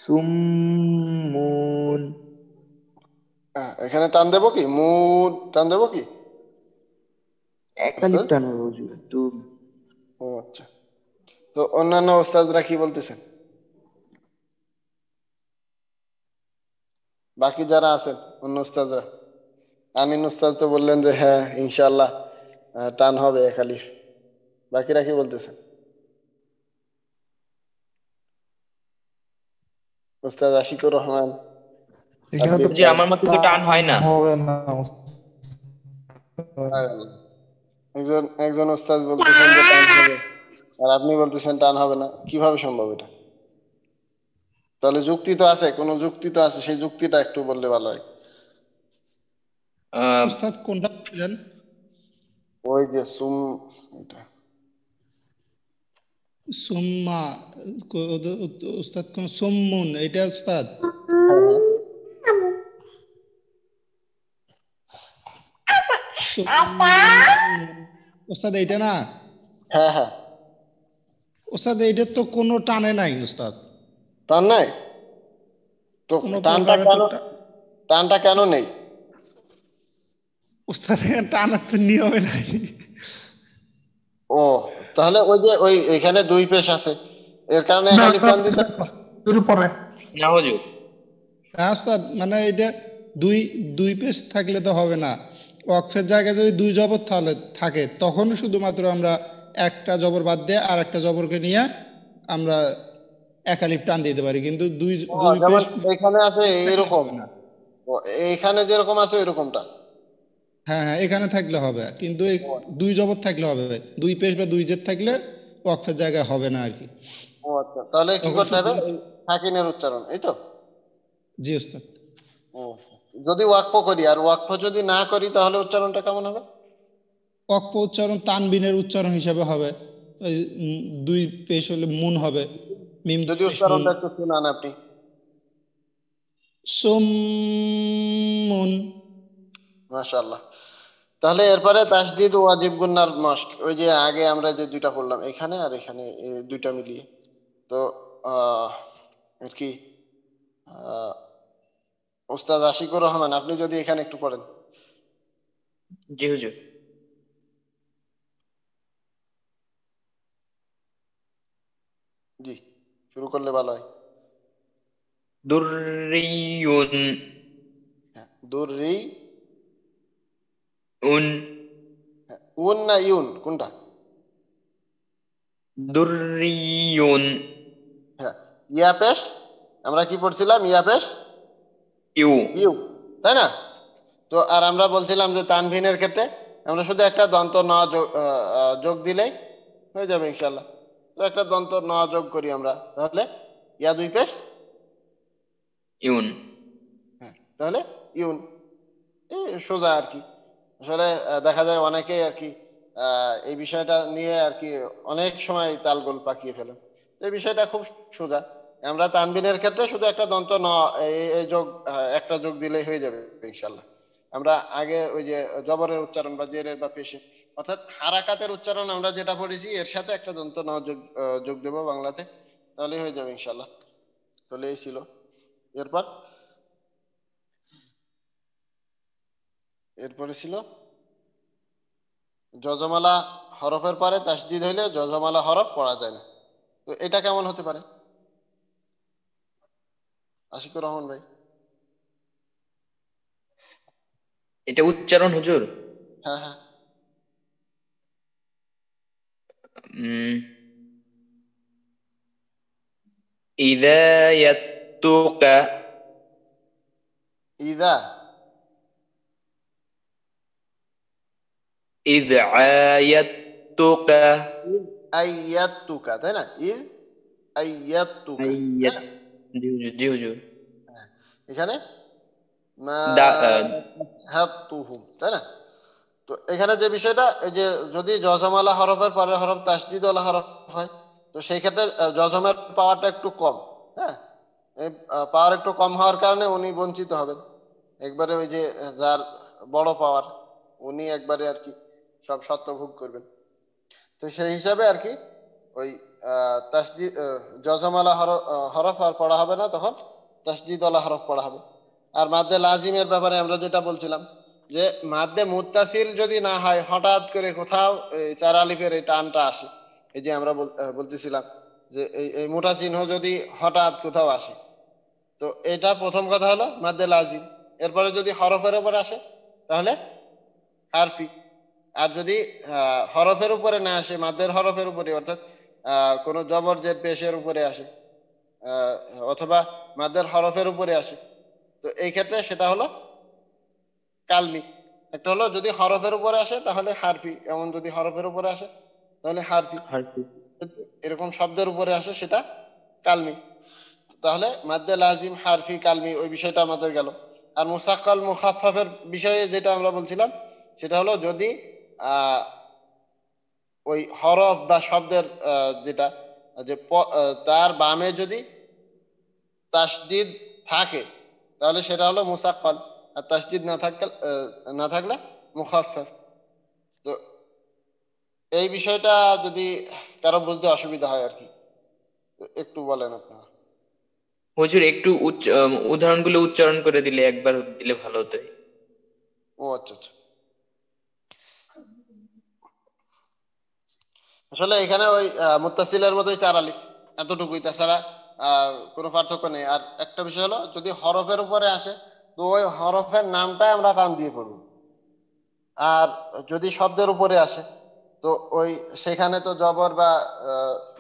সুম্মুন। এখানে টান দেবো কি, মুড টান দেবো কি একালিপ ওস্তাদ? টান হবে হুজুর একটু। ও আচ্ছা, তো অন্যান্য ওস্তাদরা কি বলতেছেন? বাকি যারা আছেন অন্য ওস্তাদরা, আমিন ওস্তাদ তো বললেন যে হ্যাঁ ইনশাআল্লাহ টান হবে একালি, বাকিরা কি বলতেছেন? ওস্তাদ আশিকুর রহমান, এখানে তো সাব্বির হুজুর ভাই। আমার মতে তো টান টান হয় না। হবে না। একজন একজন ওস্তাদ বলতেছেন যে টান হবে, আর আপনি বলতেছেন টান হবে না, কিভাবে সম্ভব এটা? তাহলে যুক্তি তো আছে, কোনো যুক্তি তো আছে, সেই যুক্তিটা একটু বললে ভালো হয়। আহ, উস্তাদ কোনটা বললেন? ওই যে সুম, এটা সুম্মা, উস্তাদ কোন সুম্মুন এটা উস্তাদ? হ্যাঁ হ্যাঁ সুম্মুন। উস্তাদ এইটা না? হ্যাঁ হ্যাঁ, উস্তাদ এইটা তো কোনো টানে নাই উস্তাদ, টান নাই তো? কোনো টানটা প্রকারে তো কেন, টানটা কেন নেই? উস্তাদ এখানে টানার তো নিয়মে নাই। ও, তাহলে ওই যে এখানে 2 পেশ আছে, এর কারণে না একালি না, টান দিতে। একটু পরে। না হুজুর। হ্যাঁ উস্তাদ, মানে এটা দুই দুই পেশ থাকলে তো হবে না। ওয়াকফের জায়গায় যদি 2 জবর তাহলে থাকে তখন শুধুমাত্র আমরা একটা জবর বাদ দিয়ে আর একটা জবরকে নিয়ে আমরা একালিপ টান দিতে পারি, কিন্তু দুই ও, দুই যেমন পেশ এখানে আছে থাকলে এরকম, হবে না। ও, এইখানে যেরকম আছে এরকমটা। হ্যাঁ হ্যাঁ, এখানে থাকলে হবে, কিন্তু এই ও 2 জবর থাকলে হবে। 2 পেশ বা 2 জের থাকলে ওয়াকফের জায়গায় হবে না আর কি। ও আচ্ছা, তাহলে কি তখন করতে হবে? শুধুমাত্র সাকিনের উচ্চারণ, এই তো? জি উস্তাদ। ও, যদি ওয়াকফ করি আর ওয়াকফ যদি না করি তাহলে উচ্চারণটা কেমন হবে? ওয়াকফ উচ্চারণ তানবিনের উচ্চারণ হিসাবে হবে। ওই, দুই পেশ হলে মুন হবে, মিম দুই যদি পেশ মুন। উচ্চারণটা একটু শুনান আপনি। সুম্মুন। মাশাআল্লাহ। তাহলে এরপরে তাসদিদ ওয়াজিব গুন্নার মাস্ক, ওই যে আগে আমরা যে দুইটা পড়লাম এখানে আর এখানে, এই দুইটা মিলিয়ে। তো আর কি ওস্তাদ আশিকুর রহমান, আপনি যদি এখানে একটু পড়েন। জি হুজুর। জি, শুরু করলে ভালো হয়। দুররিয়ুন। দুররি। উন। উন না ইউন, কোনটা? দুররিয়ুন। হ্যাঁ, ইয়া পেশ। আমরা কি পড়ছিলাম? ইয়া পেশ ইউ। ইউ, তাই না? তো আর আমরা বলছিলাম যে তানভিনের ক্ষেত্রে আমরা শুধু একটা দন্ত ন যোগ দিলেই হয়ে যাবে ইনশাল্লাহ। তো একটা দন্ত ন যোগ করি আমরা, তাহলে ইয়া দুই পেশ ইউন। হ্যাঁ, তাহলে ইউন। এই সোজা আর কি। আসলে দেখা যায় অনেকেই আর কি এই বিষয়টা নিয়ে আর কি অনেক সময় তালগোল পাকিয়ে ফেলেন। এই বিষয়টা খুব সোজা। আমরা তানবিনের ক্ষেত্রে শুধু একটা দন্ত ন এই যোগ একটা যোগ দিলেই হয়ে যাবে ইনশাল্লাহ। আমরা আগে ওই যে জবরের উচ্চারণ বা জেরের বা পেশে, অর্থাৎ হারাকাতের উচ্চারণ আমরা যেটা পড়েছি এর সাথে একটা দন্ত ন যোগ দেবো বাংলাতে, তাহলে হয়ে যাবে ইনশাল্লাহ। তাহলে এই ছিল। এরপর এরপরে ছিল যজমালা হরফের পরে তাসদিদ হইলে যজমালা হরফ পড়া যায় না। তো এটা কেমন হতে পারে? আশিকুর রহমান ভাই। এটা উচ্চারণ হুজুর। হ্যাঁ হ্যাঁ। উম, ইদা ইয়াত্তুকা। ইদা। ইদ আয়াত্তুকা। আইয়াতুকা, তাই না? আইয়াতুকা, তাই আইয়াত। না? জি হুজুর, জি হুজুর। হ্যাঁ। এখানে মা দা হাতুহুম, তাই না? তো এখানে যে বিষয়টা, এই যে যদি জজমালা হরফের পরের হরফ তাসদিদওয়ালা হরফ হয়, তো সেই ক্ষেত্রে জজমের পাওয়ারটা একটু কম। হ্যাঁ, এই পাওয়ার একটু কম হওয়ার কারণে উনি বঞ্চিত হবেন। একবারে ওই যে যার বড় পাওয়ার, উনি একবারে আর কি সব সত্য ভোগ করবেন। তো সেই হিসাবে আর কি ওই তাসদিদ জজমালা হরফ আর পড়া হবে না, তখন তাসদিদওয়ালা হরফ পড়া হবে। আর মাদ্দে লাজিমের ব্যাপারে আমরা যেটা বলছিলাম, যে মাদ্দে মুত্তাসিল যদি না হয়, হঠাৎ করে কোথাও এই চার আলিফের এই টানটা আসে, এই যে আমরা বলতেছিলাম যে এই মোটা চিহ্ন যদি হঠাৎ কোথাও আসে, তো এটা প্রথম কথা হলো মাদ্দে লাজিম। এরপরে যদি হরফের উপর আসে তাহলে হারফি। আর যদি হরফের উপরে না আসে, মাদ্দের হরফের উপরে, অর্থাৎ কোনো জবর জের পেশের উপরে আসে, আহ, অথবা মাদ্দের হরফের উপরে আসে, তো এই ক্ষেত্রে সেটা হলো কালমি। একটা হলো যদি হরফের উপরে আসে তাহলে হারফি, এমন যদি হরফের উপরে আসে তাহলে হারফি, হারফি। এরকম শব্দের উপরে আসে সেটা কালমি। তাহলে মাদ্দে লাজিম, হারফি, কালমি, ওই বিষয়টা আমাদের গেল। আর মুসাক্কাল মুখাফফাফের বিষয়ে যেটা আমরা বলছিলাম, সেটা হলো যদি আহ ওই হরফ বা শব্দের যেটা যে তার বামে যদি তাসদিদ থাকে তাহলে সেটা হলো মুসাক্কাল, আর তাসদিদ না থাকলে মুখাফফাফ। তো এই বিষয়টা যদি কারো বুঝতে অসুবিধা হয় আর কি, তো একটু বলেন আপনারা। হুজুর একটু উদাহরণগুলো উচ্চারণ করে দিলে, একবার দিলে ভালো হতো। ও আচ্ছা আচ্ছা। আসলে এখানে ওই মুত্তাসিলের মতোই চার আলিফ, এতটুকুই, তাছাড়া কোনো পার্থক্য নেই। আর একটা বিষয় হলো যদি হরফের উপরে আসে তো ওই হরফের নামটাই আমরা টান দিয়ে পড়বো। আর যদি শব্দের উপরে আসে তো ওই সেখানে তো জবর বা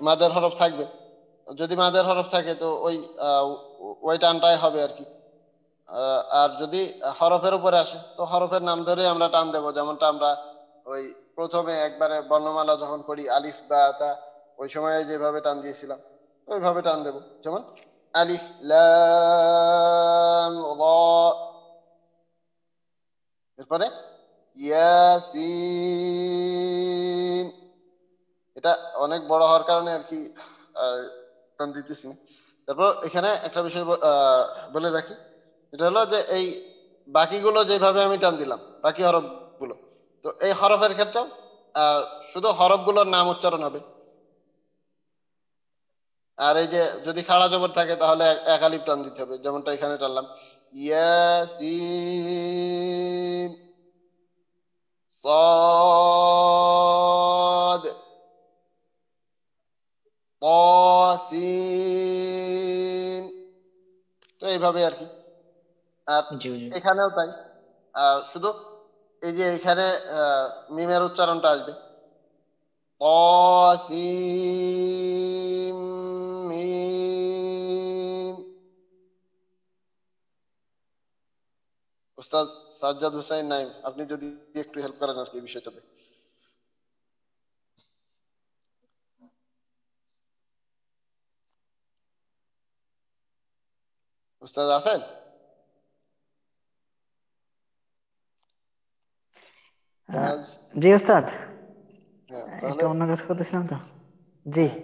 মাদের হরফ থাকবে। যদি মাদের হরফ থাকে তো ওই টানটাই হবে আর কি। আর যদি হরফের উপরে আসে তো হরফের নাম ধরে আমরা টান দেবো, যেমনটা আমরা ওই প্রথমে একবারে বর্ণমালা যখন পড়ি আলিফ বা তা, ওই সময়ে যেভাবে টান দিয়েছিলাম ওইভাবে টান দেবো। যেমন আলিফ লাম রা, এরপরে ইয়াসিন। এটা অনেক বড় হওয়ার কারণে আর কি টান দিতেছি না। তারপর এখানে একটা বিষয় বলে রাখি, এটা হলো যে এই বাকিগুলো যেভাবে আমি টান দিলাম বাকি হরফগুলো, তো এই হরফের ক্ষেত্রে শুধু হরফগুলোর নাম উচ্চারণ হবে। আর এই যে যদি খাড়া জবর থাকে তাহলে এক আলিফ টান দিতে হবে, যেমনটা এখানে টানলাম ইয়াসিন صاد طاسين। তো এইভাবে আর কি। আর জি হুজুর। এখানেও তাই, শুধু এই যে এখানে মিমের উচ্চারণটা আসবে طاسيم মিম। উস্তাদ সাজ্জাদ হুসাইন নাইম, আপনি যদি একটু হেল্প করেন আর কি এই বিষয়টাতে। উস্তাদ আছেন? জি ওস্তাদ, হ্যাঁ একটু তাহলে অন্য কাজ করতেছিলাম তো। জি হ্যাঁ,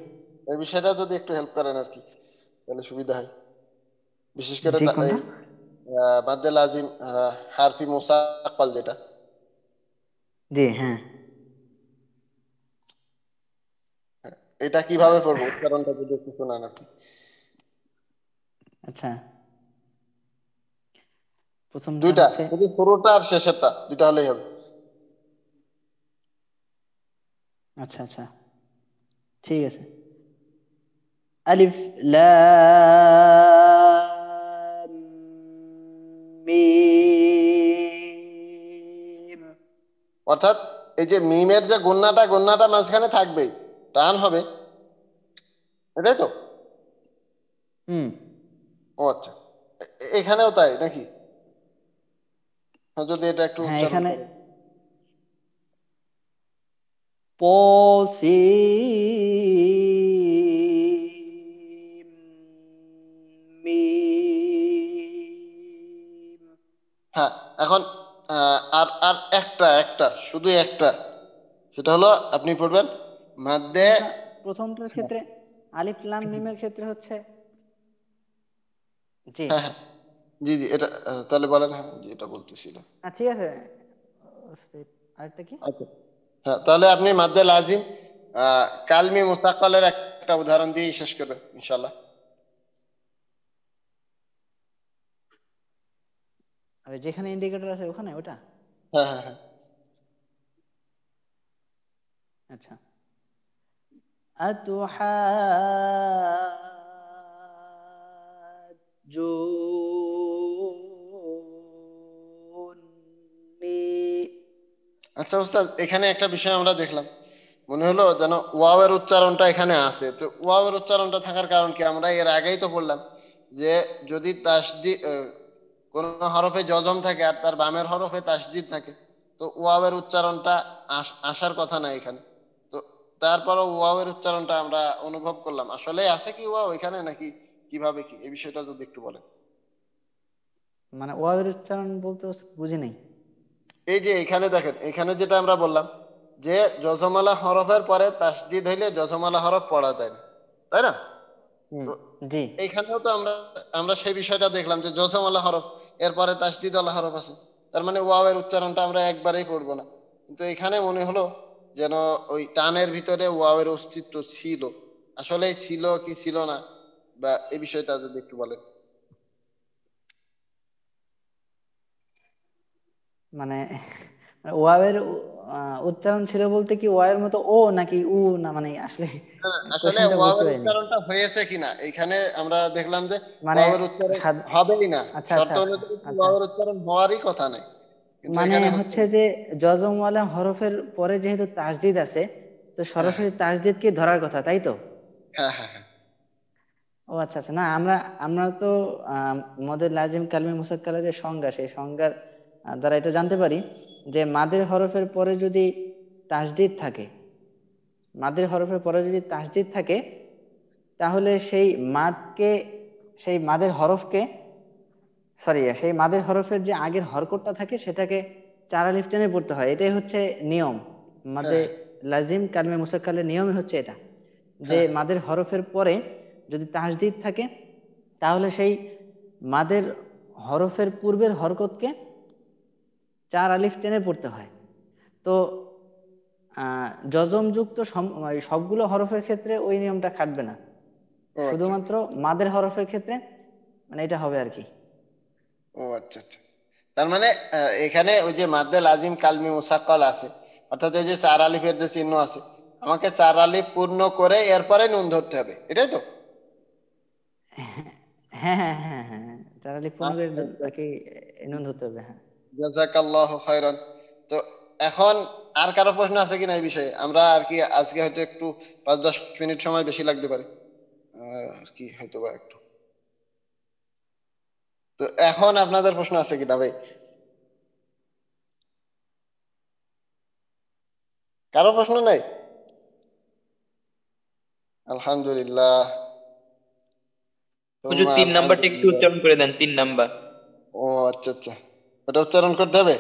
এই বিষয়টা যদি একটু হেল্প করেন আর কি তাহলে সুবিধা হয়। বিশেষ করে জি কোনটা? এই মাদ্দে লাজিম হারফি মুসাক্কাল যেটা, জি হ্যাঁ। এটা কিভাবে পড়বো উচ্চারণটা যদি একটু শোনান আর কি। আচ্ছা, প্রথমটা দুইটা, হচ্ছে, যদি শুরুটা আর শেষেরটা দুইটা হলেই হবে। আচ্ছা আচ্ছা ঠিক আছে। আলিফ লাম মিম। অর্থাৎ এই যে মিমের যে গন্যাটা মাঝখানে থাকবেই, টান হবে, এটাই তো? হুম। ও আচ্ছা, এখানেও তাই নাকি? হ্যাঁ, যদি এটা একটু হ্যাঁ উচ্চারণ এখানে করেন। পসিম মিম। হ্যাঁ, এখন আর আর একটা একটা শুধু একটা, সেটা হলো আপনি পড়বেন মাদ্দে। প্রথমটার ক্ষেত্রে আলিফ লাম মিমের ক্ষেত্রে হচ্ছে, জি হ্যাঁ হ্যাঁ, জি জি, এটা তাহলে বলেন। হ্যাঁ জি, এটা বলতেছিল। ঠিক আছে। আরেকটা কি? আচ্ছা, হ্যাঁ তাহলে আপনি মাদ্দে লাজিম কালমি মুস্তাক্কালের একটা উদাহরণ দিয়ে শেষ করবেন ইনশাল্লাহ। ওই যেখানে ইন্ডিকেটর আছে ওখানে, ওটা? হ্যাঁ হ্যাঁ হ্যাঁ। আচ্ছা, আতুহাজ্জুনি। আচ্ছা উস্তাদ, এখানে একটা বিষয় আমরা দেখলাম, মনে হলো যেন ওয়াওয়ের উচ্চারণটা এখানে আছে। তো ওয়াওয়ের উচ্চারণটা থাকার কারণ কি? আমরা এর আগেই তো বললাম যে যদি কোন হরফে জজম থাকে আর তার বামের হরফে তাসদিদ থাকে, তো ওয়াওয়ের উচ্চারণটা আসার কথা না এখানে। তো তারপরও ওয়াওয়ের উচ্চারণটা আমরা অনুভব করলাম, আসলে আছে কি ওয়াও এখানে নাকি কিভাবে কি, এই বিষয়টা যদি একটু বলেন। মানে ওয়াবের উচ্চারণ বলতে বুঝি নাই। এই যে এখানে দেখেন, এখানে যেটা আমরা বললাম যে জজমালা হরফের পরে তাসদিদ হইলে জজমালা হরফ পড়া যায় না, তাই না? হুম। তো জি এইখানেও তো আমরা আমরা সেই বিষয়টা দেখলাম যে জজমালা হরফ এরপরে তাসদিদ আলা হরফ আছে, তার মানে ওয়াওয়ের উচ্চারণটা আমরা একবারেই করবো না। কিন্তু এখানে মনে হলো যেন ওই টানের ভিতরে ওয়াওয়ের অস্তিত্ব ছিল, আসলে ছিল কি ছিল না, বা এই বিষয়টা যদি একটু বলেন। মানে ওয়াবের উচ্চারণ ছিল বলতে কি ওয়াবের মতো ও নাকি উ, না মানে আসলে আসলে কোশ্চেনটা বুঝতে ওয়াওয়ের পারিনি। উচ্চারণটা হয়েছে কিনা এইখানে আমরা দেখলাম যে মানে ওয়াওয়ের উচ্চারণ সাদ- হবেই না, আচ্ছা আচ্ছা শর্ত আচ্ছা অনুযায়ী আচ্ছা, ওয়াওয়ের উচ্চারণ হওয়ারই কথা নাই, কিন্তু মানে এখানে হচ্ছে হচ্ছে না। যে যজমওয়ালা হরফের পরে যেহেতু তাসদিদ আছে, তো হ্যাঁ সরাসরি তাসদিদকে ধরার কথা, তাই তো? হ্যাঁ হ্যাঁ হ্যাঁ ও আচ্ছা আচ্ছা, না আমরা আমরা তো মদের লাজিম কালমি মুসাক্কালের যে সংজ্ঞা, সেই সংজ্ঞার দ্বারা এটা জানতে পারি যে মাদের হরফের পরে যদি তাসদিদ থাকে, মাদের হরফের পরে যদি তাসদিদ থাকে, তাহলে সেই মাদকে সেই মাদের হরফকে সেই মাদের হরফের যে আগের হরকতটা থাকে সেটাকে 4 আলিফ টেনে পড়তে হয়। এটাই হচ্ছে নিয়ম। মাদে হ্যাঁ লাজিম কালমে মুসাক্কালের নিয়মই হচ্ছে এটা, যে হ্যাঁ মাদের হরফের পরে যদি তাসদিদ থাকে তাহলে সেই মাদের হরফের পূর্বের হরকতকে 4 আলিফ টেনে পড়তে হয়। তো যজমযুক্ত সবগুলো হরফের ক্ষেত্রে ওই নিয়মটা খাটবে না, ও আচ্ছা শুধুমাত্র মাদের হরফের ক্ষেত্রে মানে এটা হবে আর কি। ও আচ্ছা আচ্ছা। তার মানে এখানে ওই যে মাদ্দে লাজিম কালমি মুসাক্কাল আছে, অর্থাৎ এই যে 4 আলিফের যে চিহ্ন আছে, আমাকে 4 আলিফ পূর্ণ করে এরপরে নুন ধরতে হবে, এটাই তো? হ্যাঁ হ্যাঁ হ্যাঁ হ্যাঁ হ্যাঁ, 4 আলিফ পূর্ণ করে আচ্ছা আচ্ছা। তাকে নুন ধরতে হবে। হ্যাঁ জাযাকাল্লাহু খাইরান। তো এখন আর কারো প্রশ্ন আছে কিনা এই বিষয়ে? আমরা আর কি আজকে হয়তো একটু 5-10 মিনিট সময় বেশি লাগতে পারে আর কি, হয়তো বা একটু। তো এখন আপনাদের প্রশ্ন আছে কিনা ভাই? কারো প্রশ্ন নাই? আলহামদুলিল্লাহ। হুজুর তোমার 3 নাম্বারটা একটু আলহামদুলিল্লাহ। উচ্চারণ করে দেন, 3 নাম্বার। ও আচ্ছা আচ্ছা, ওটা উচ্চারণ করতে হবে?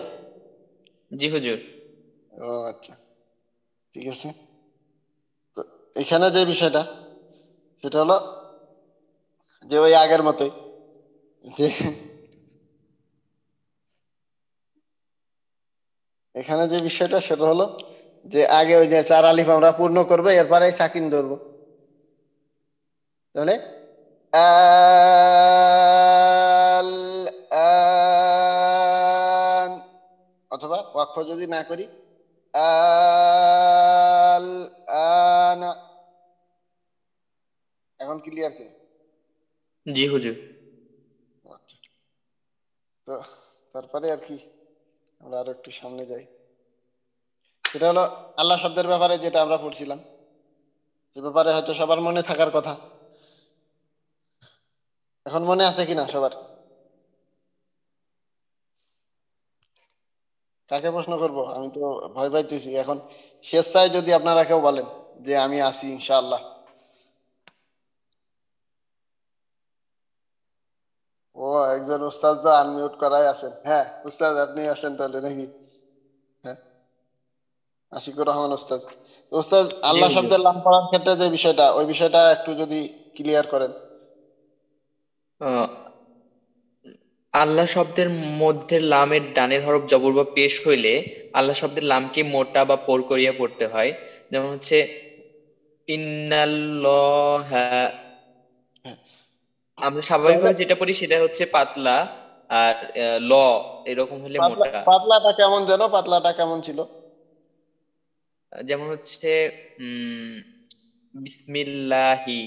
জি হুজুর। ও আচ্ছা, ঠিক আছে। তো এখানে যে বিষয়টা সেটা হলো যে ওই আগের মতোই, যে এখানে যে বিষয়টা সেটা হলো যে আগে ওই যে 4 আলিফ আমরা পূর্ণ করবো, এরপরে সাকিন ধরবো। তাহলে আল আন, অথবা ওয়াকফ যদি না করি আল আনা। এখন ক্লিয়ার কি? জি হুজুর। আচ্ছা। তো তারপরে আর কি আমরা আরো একটু সামনে যাই। সেটা হলো আল্লাহ শব্দের ব্যাপারে যেটা আমরা পড়ছিলাম, সে ব্যাপারে হয়তো সবার মনে থাকার কথা। এখন মনে আছে কিনা সবার? কাকে প্রশ্ন করব? আমি তো ভয় পাইতেছি এখন। স্বেচ্ছায় যদি আপনারা কেউ বলেন যে আমি আছি ইনশাআল্লাহ। ও, একজন উস্তাদ তো আনমিউট করাই আছেন। হ্যাঁ উস্তাদ, আপনি আসেন তাহলে নাকি? হ্যাঁ, আশিকুর রহমান উস্তাদ। তো উস্তাদ, জি আল্লাহ হুজুর। শব্দের নাম পড়ার ক্ষেত্রে যে বিষয়টা, ওই বিষয়টা একটু যদি ক্লিয়ার করেন। আহ, আল্লাহ শব্দের মধ্যে লামের ডানের হরফ জবর বা পেশ হইলে আল্লাহ শব্দের লামকে মোটা বা পোর করিয়া পড়তে হয়। যেমন হচ্ছে ইন্নাল্লাহা। হ্যাঁ, আমরা তাহলে স্বাভাবিকভাবে যেটা পড়ি সেটা হচ্ছে পাতলা, আর ল এরকম হলে পাতলা, মোটা। পাতলাটা কেমন যেন, পাতলাটা কেমন ছিল? যেমন হচ্ছে উম বিসমিল্লাহি,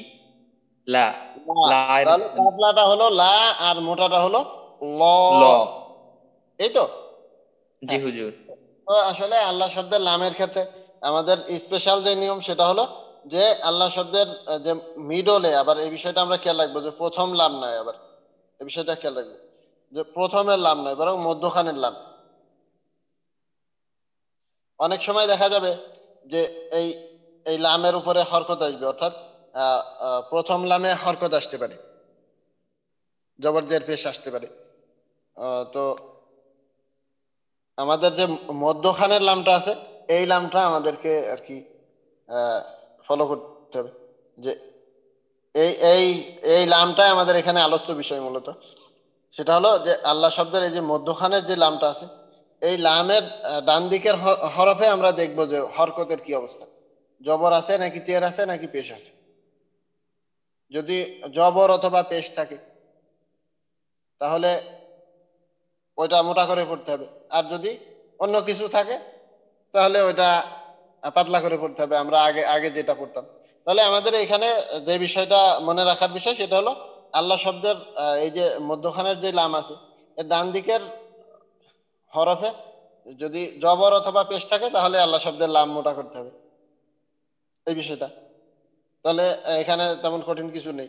লা, লা। লা এর তাহলে পাতলাটা হলো লা, আর মোটাটা হলো ল, ল। এই তো? জি হ্যাঁ। হুজুর। তো আসলে আল্লাহ শব্দের লামের ক্ষেত্রে আমাদের স্পেশাল যে নিয়ম সেটা হলো যে আল্লাহ শব্দের যে মিডলে, আবার এই বিষয়টা আমরা খেয়াল রাখবো যে প্রথম লাম নয়, আবার এই বিষয়টা খেয়াল রাখবো যে প্রথমের লাম নয় বরং মধ্যখানের লাম। অনেক সময় দেখা যাবে যে এই এই লামের উপরে হরকত আসবে, অর্থাৎ প্রথম লামে হরকত আসতে পারে, জবরজের পেশ আসতে পারে। তো আমাদের যে মধ্যখানের লামটা আছে, এই লামটা আমাদেরকে আর কি ফলো করতে হবে। যে এই এই এই লামটাই আমাদের এখানে আলোচ্য বিষয় মূলত। সেটা হলো যে আল্লাহ শব্দের এই যে মধ্যখানের যে লামটা আছে, এই লামের ডান দিকের হরফে আমরা দেখবো যে হরকতের কি অবস্থা, জবর আছে নাকি চের আছে নাকি পেশ আছে। যদি জবর অথবা পেশ থাকে তাহলে ওইটা মোটা করে পড়তে হবে, আর যদি অন্য কিছু থাকে তাহলে ওইটা পাতলা করে পড়তে হবে, আমরা আগে আগে যেটা পড়তাম। তাহলে আমাদের এখানে যে বিষয়টা মনে রাখার বিষয় সেটা হলো আল্লাহ শব্দের এই যে মধ্যখানের যে লাম আছে, এর ডান দিকের হরফে যদি জবর অথবা পেশ থাকে তাহলে আল্লাহ শব্দের লাম মোটা করতে হবে, এই বিষয়টা। তাহলে এখানে তেমন কঠিন কিছু নেই।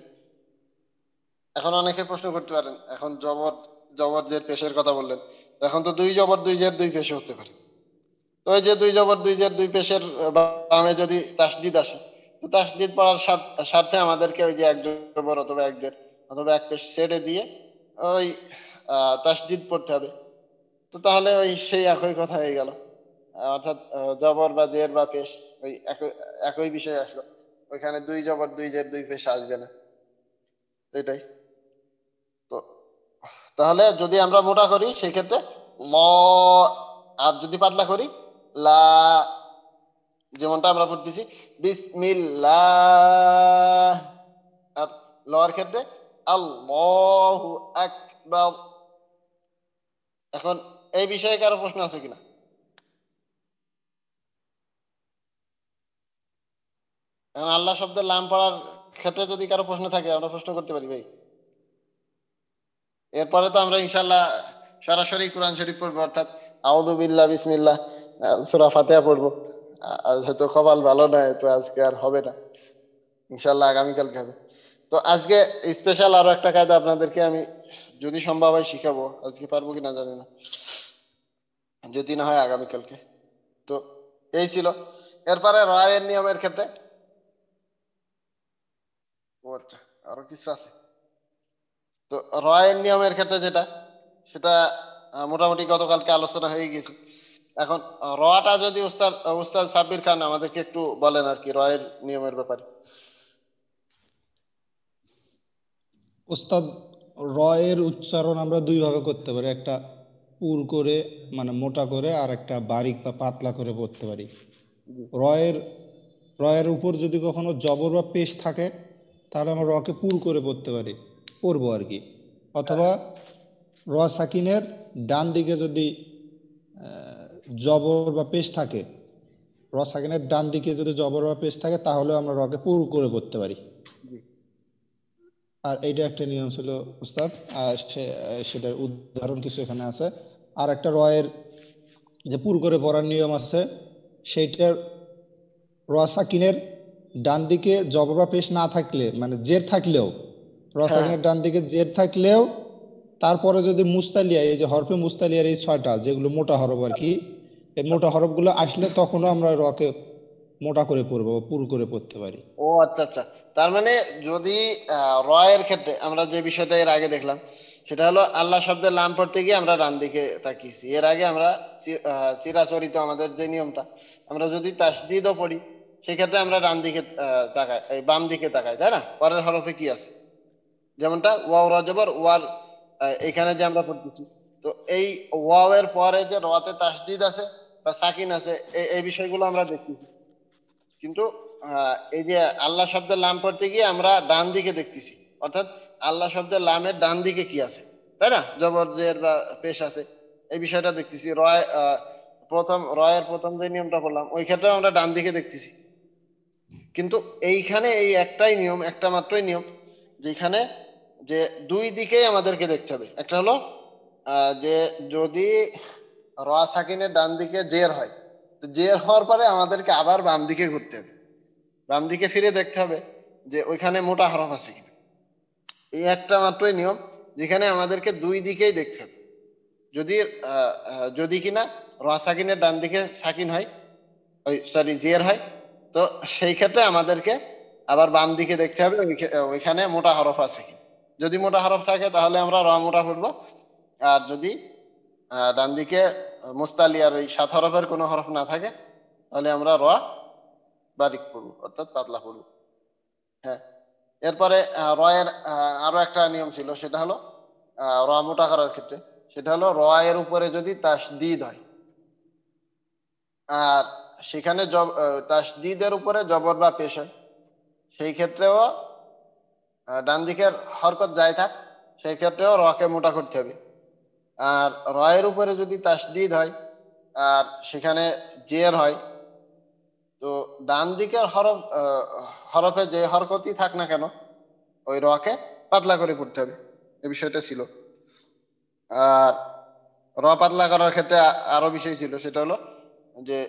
এখন অনেকে প্রশ্ন করতে পারেন, এখন জবর জবর জের পেশের কথা বললেন, এখন তো 2 জবর 2 জের 2 পেশে হতে পারে। তো ওই যে 2 জবর 2 জের 2 পেশের বামে যদি তাসদিদ আসে, তো তাসদিদ পড়ার স্বার্থে আমাদেরকে ওই যে 1 জবর অথবা 1 জের অথবা এক পেশ ছেড়ে দিয়ে ওই তাসদিদ পড়তে হবে। তো তাহলে ওই সেই একই কথা হয়ে গেল, অর্থাৎ জবর বা জের বা পেশ ওই একই একই বিষয় আসলো। ওইখানে দুই জবর দুই জের দুই পেশ আসবে না, এটাই তো। তাহলে যদি আমরা মোটা করি সেই ক্ষেত্রে ল, আর যদি পাতলা করি লা, যেমনটা আমরা পড়তেছি বিসমিল্লাহ। আর লর ক্ষেত্রে আল্লাহু আকবার। এখন এই বিষয়ে কারো প্রশ্ন আছে কিনা? এখন আল্লাহ শব্দের লাম পড়ার ক্ষেত্রে যদি কারো প্রশ্ন থাকে আমরা প্রশ্ন করতে পারি ভাই। এরপরে তো আমরা ইনশাল্লাহ সরাসরি কোরআন শরীফ পড়বো, অর্থাৎ আউযু বিল্লাহ বিসমিল্লাহ সূরা ফাতিহা পড়বো। হয়তো কপাল ভালো নয়, তো আজকে আর হবে না, ইনশাল্লাহ আগামীকালকে হবে। তো আজকে স্পেশাল আরো একটা কায়দা আপনাদেরকে আমি যদি সম্ভব হয় শিখাবো, আজকে পারবো কিনা জানি না, যদি না হয় আগামীকালকে। তো এই ছিল। এরপরে রায়ের নিয়মের ক্ষেত্রে ও আচ্ছা আরো কিছু আছে। তো রায়ের নিয়মের ক্ষেত্রে যেটা, সেটা মোটামুটি গতকালকে আলোচনা হয়ে গেছে। এখন রটা যদি উস্তাদ উস্তাদ সাব্বির খান আমাদেরকে একটু বলেন আর কি রয়ের নিয়মের ব্যাপারে। ওস্তাদ, র এর উচ্চারণ আমরা দুই ভাবে করতে পারি, একটা পুর করে মানে মোটা করে, আর একটা বারিক বা পাতলা করে পড়তে পারি। জি। র এর র এর উপর যদি কখনো জবর বা পেশ থাকে তাহলে আমরা রকে পুর করে পড়বো আর কি। অথবা র সাকিনের ডান দিকে যদি জবর বা পেশ থাকে, র সাকিনের ডান দিকে যদি জবর বা পেশ থাকে তাহলে আমরা রকে পুর করে পড়তে পারি। জি। আর এইটা একটা নিয়ম ছিল উস্তাদ। আর সেটার উদাহরণ কিছু এখানে আছে। আর একটা রয়ের যে পুর করে পড়ার নিয়ম আছে, সেইটার র সাকিনের ডান দিকে জবর বা পেশ না থাকলে, মানে জের থাকলেও, র হ্যাঁ সাকিনের ডান দিকে জের থাকলেও তারপরে যদি মুস্তালিয়া, এই যে হরফে মুস্তালিয়ার এই ছয়টা যেগুলো মোটা হরফ আর কি, এই মোটা হরফগুলো আসলে তখনও আমরা রকে মোটা করে পড়বো, পুর করে পড়তে পারি। ও আচ্ছা আচ্ছা, তার মানে যদি রয়ের ক্ষেত্রে আমরা যে বিষয়টা এর আগে দেখলাম, সেটা হলো আল্লাহ শব্দের লাম পড়তে গিয়ে আমরা ডান দিকে তাকিয়েছি। এর আগে আমরা চিরাচরিত আমাদের যে নিয়মটা, আমরা যদি তাসদিদও পড়ি সেক্ষেত্রে আমরা ডান দিকে তাকাই, এই বাম দিকে তাকাই, তাই না? পরের হরফে কি আছে, যেমনটা ওয়াও রজবর ওয়ার, এখানে যে আমরা পড়তেছি, তো এই ওয়াও এর পরে যে রতে তাসদিদ আছে বা সাকিন আছে, এই বিষয়গুলো আমরা দেখতেছি। কিন্তু এই যে আল্লাহ শব্দের লাম পড়তে গিয়ে আমরা ডান দিকে দেখতেছি, অর্থাৎ আল্লাহ শব্দের লামের ডান দিকে কি আছে, তাই না? জবর জের বা পেশ আছে, এই বিষয়টা দেখতেছি। রয় প্রথম রয়ের প্রথম যে নিয়মটা বললাম ওই ক্ষেত্রে আমরা ডান দিকে দেখতেছি। কিন্তু এইখানে এই একটাই নিয়ম, একটা মাত্রই নিয়ম, যেখানে যে দুই দিকেই আমাদেরকে দেখতে হবে। একটা হলো যে যদি র সাকিনের ডান দিকে জের হয়, তো জের হওয়ার পরে আমাদেরকে আবার বাম দিকে ঘুরতে হবে, বাম দিকে ফিরে দেখতে হবে যে ওইখানে মোটা হরফ আছে কিনা। এই একটা মাত্রই নিয়ম, যেখানে আমাদেরকে দুই দিকেই দেখতে হবে। যদি যদি কিনা র সাকিনের ডান দিকে সাকিন হয়, ওই সরি জের হয়, তো সেই ক্ষেত্রে আমাদেরকে আবার বাম দিকে দেখতে হবে ওইখানে মোটা হরফ আছে কি। যদি মোটা হরফ থাকে তাহলে আমরা র মোটা পড়বো, আর যদি ডান দিকে মুস্তালিয়ার ওই সাত হরফের কোনো হরফ না থাকে তাহলে আমরা র বারিক পড়বো, অর্থাৎ পাতলা পড়বো। হ্যাঁ, এরপরে রয়ের আরো একটা নিয়ম ছিল, সেটা হলো র মোটা করার ক্ষেত্রে, সেটা হলো র এর উপরে যদি তাসদিদ হয়, আর সেখানে তাসদিদের উপরে জবর বা পেশ হয়, সেই ক্ষেত্রেও ডান দিকের হরকত যাই থাক, সেই ক্ষেত্রেও রকে মোটা করতে হবে। আর রয়ের উপরে যদি তাসদিদ হয় আর সেখানে জের হয়, তো ডান দিকের হরফে যে হরকতই থাক না কেন ওই রকে পাতলা করে পড়তে হবে, এই বিষয়টা ছিল। আর র পাতলা করার ক্ষেত্রে আরো বিষয় ছিল, সেটা হলো যে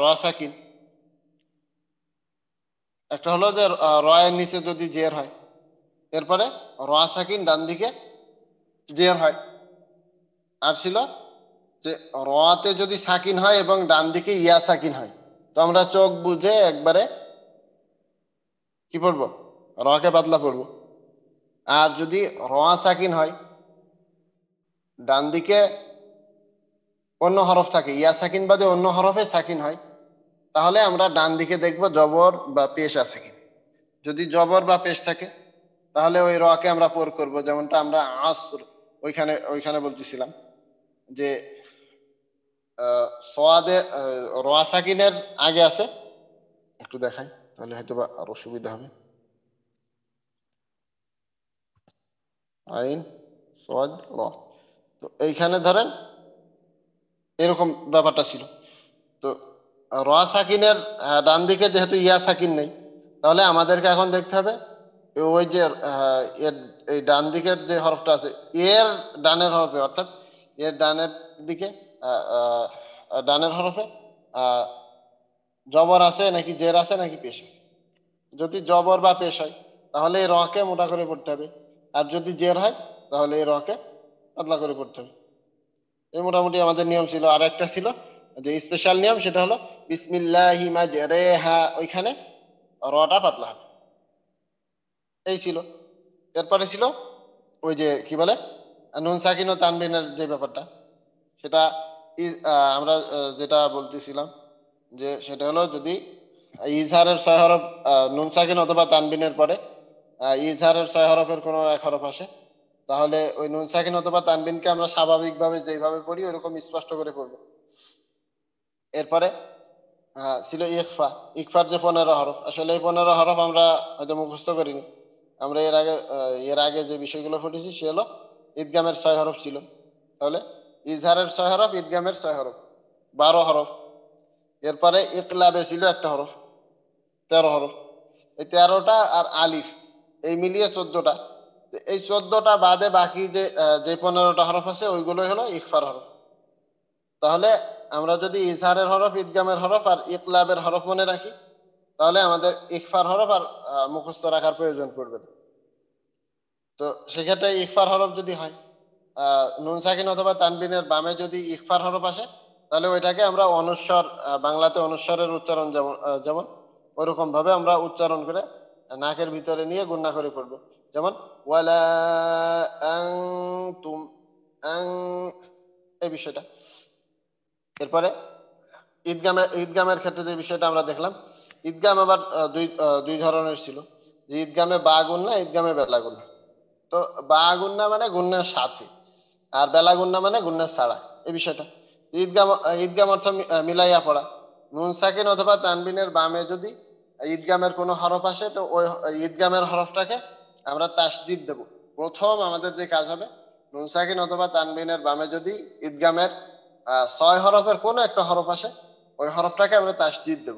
র সাকিন, একটা হলো যে র এর নিচে যদি জের হয়, এরপরে র সাকিন ডান দিকে জের হয়। আর ছিল যে রতে যদি সাকিন হয় এবং ডান দিকে ইয়া সাকিন হয়, তো আমরা চোখ বুঝে একবারে কি পড়বো? রকে পাতলা পড়বো। আর যদি র সাকিন হয়, ডান দিকে অন্য হরফ থাকে, ইয়া সাকিন বাদে অন্য হরফে সাকিন হয়, তাহলে আমরা ডান দিকে দেখব জবর বা পেশ আছে কিনা। যদি জবর বা পেশ থাকে তাহলে ওই রকে আমরা পোর করব, যেমনটা আমরা আসর ওইখানে ওইখানে বলতেছিলাম যে সোয়াদে র সাকিনের আগে আছে। একটু দেখাই তাহলে হয়তো বা আরো সুবিধা হবে। আইন সোয়াদ র, তো এইখানে ধরেন এরকম ব্যাপারটা ছিল। তো র সাকিনের ডান দিকে যেহেতু ইয়া সাকিন নেই, তাহলে আমাদেরকে এখন দেখতে হবে ওই যে এর এই ডান দিকের যে হরফটা আছে এর ডানের হরফে, অর্থাৎ এর ডানের দিকে ডানের হরফে জবর আছে নাকি জের আছে নাকি পেশ আছে। যদি জবর বা পেশ হয় তাহলে এই রকে মোটা করে পড়তে হবে, আর যদি জের হয় তাহলে এই রকে পাতলা করে পড়তে হবে। এই মোটামুটি আমাদের নিয়ম ছিল। আর একটা ছিল যে স্পেশাল নিয়ম, সেটা হলো বিসমিল্লাহি মাজরেহা, ওইখানে রটা পাতলা হবে। এই ছিল। এরপরে ছিল ওই যে কি বলে নুন সাকিন ও তানবিনের যে ব্যাপারটা, সেটা আমরা যেটা বলতেছিলাম যে সেটা হলো যদি ইজহারের 6 হরফ নুন সাকিন অথবা তানবিনের পরে ইজহারের 6 হরফের কোনো এক হরফ আসে, তাহলে ওই নুন সাকিন অথবা তানবিনকে আমরা স্বাভাবিকভাবে যেভাবে পড়ি ওরকম স্পষ্ট করে পড়বো। এরপরে ছিল ইকফা। ইকফার যে 15 হরফ, আসলে এই 15 হরফ আমরা হয়তো মুখস্থ করিনি। আমরা এর আগে যে বিষয়গুলো পড়েছি সে হলো ঈদগামের 6 হরফ ছিল। তাহলে ইজহারের 6 হরফ, ঈদগামের 6 হরফ, 12 হরফ। এরপরে ইকলাবে ছিল একটা হরফ, 13 হরফ। এই 13টা আর আলিফ এই মিলিয়ে 14টা। এই 14টা বাদে বাকি যে 15টা হরফ আছে ওইগুলোই হলো ইকফার হরফ। তাহলে আমরা যদি ইজহারের হরফ, ঈদগামের হরফ আর ইকলাবের হরফ মনে রাখি, তাহলে আমাদের ইকফার হরফ আর মুখস্থ রাখার প্রয়োজন পড়বে না। তো সেক্ষেত্রে ইকফার হরফ যদি হয় নুন সাকিন অথবা তানবিনের বামে যদি ইকফার হরফ আসে, তাহলে ওইটাকে আমরা অনুস্বর, বাংলাতে অনুস্বরের উচ্চারণ যেমন ওইরকম ভাবে আমরা উচ্চারণ করে নাকের ভিতরে নিয়ে গুণনা করে পড়বো। যেমন ওয়ালা আনতুম, আন, এই বিষয়টা। এরপরে ঈদগামের ক্ষেত্রে যে বিষয়টা আমরা দেখলাম, ঈদগাম আবার দুই ধরনের ছিল, যে ঈদগামে বা গুণনা, ঈদগামে বেলা গুণনা। তো বা গুণনা মানে গুণনার সাথে, আর বেলা গুণনা মানে গুণনার ছাড়া, এই বিষয়টা। ঈদগাম ঈদগাম অর্থ মিলাইয়া পড়া। নুন সাকিন অথবা তানবিনের বামে যদি ঈদগামের কোনো হরফ আসে, তো ওই ঈদগামের হরফটাকে আমরা তাসদিদ দেব। প্রথম আমাদের যে কাজ হবে, নুন সাকিন অথবা তানবিনের বামে যদি ঈদগামের 6 হরফের কোনো একটা হরফ আসে, ওই হরফটাকে আমরা তাসদিদ দেব।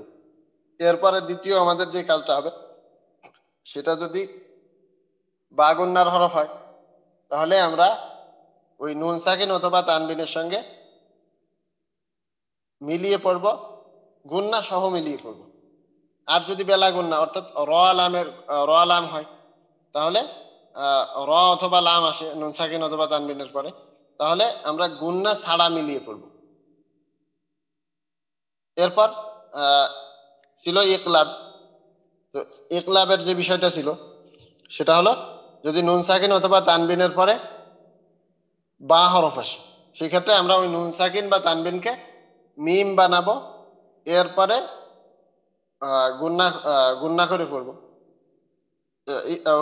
এরপরে দ্বিতীয় আমাদের যে কাজটা হবে, সেটা যদি বা গুণনার হরফ হয়, তাহলে আমরা ওই নুন সাকিন অথবা তানবিনের সঙ্গে মিলিয়ে পড়ব, গুণনা সহ মিলিয়ে পড়ব। আর যদি বেলা গুণনা অর্থাৎ র লাম হয়, তাহলে র অথবা লাম আসে নুন সাকিন অথবা তানবিনের পরে, তাহলে আমরা গুণনা ছাড়া মিলিয়ে পড়ব। এরপর ছিল ইকলাব। তো ইকলাবের যে বিষয়টা ছিল সেটা হলো যদি নুন সাকিন অথবা তানবিনের পরে বা হরফ আসে, সেক্ষেত্রে আমরা ওই নুন সাকিন বা তানবিনকে মিম বানাবো, এরপরে গুন্না গুন্না করে পড়বো।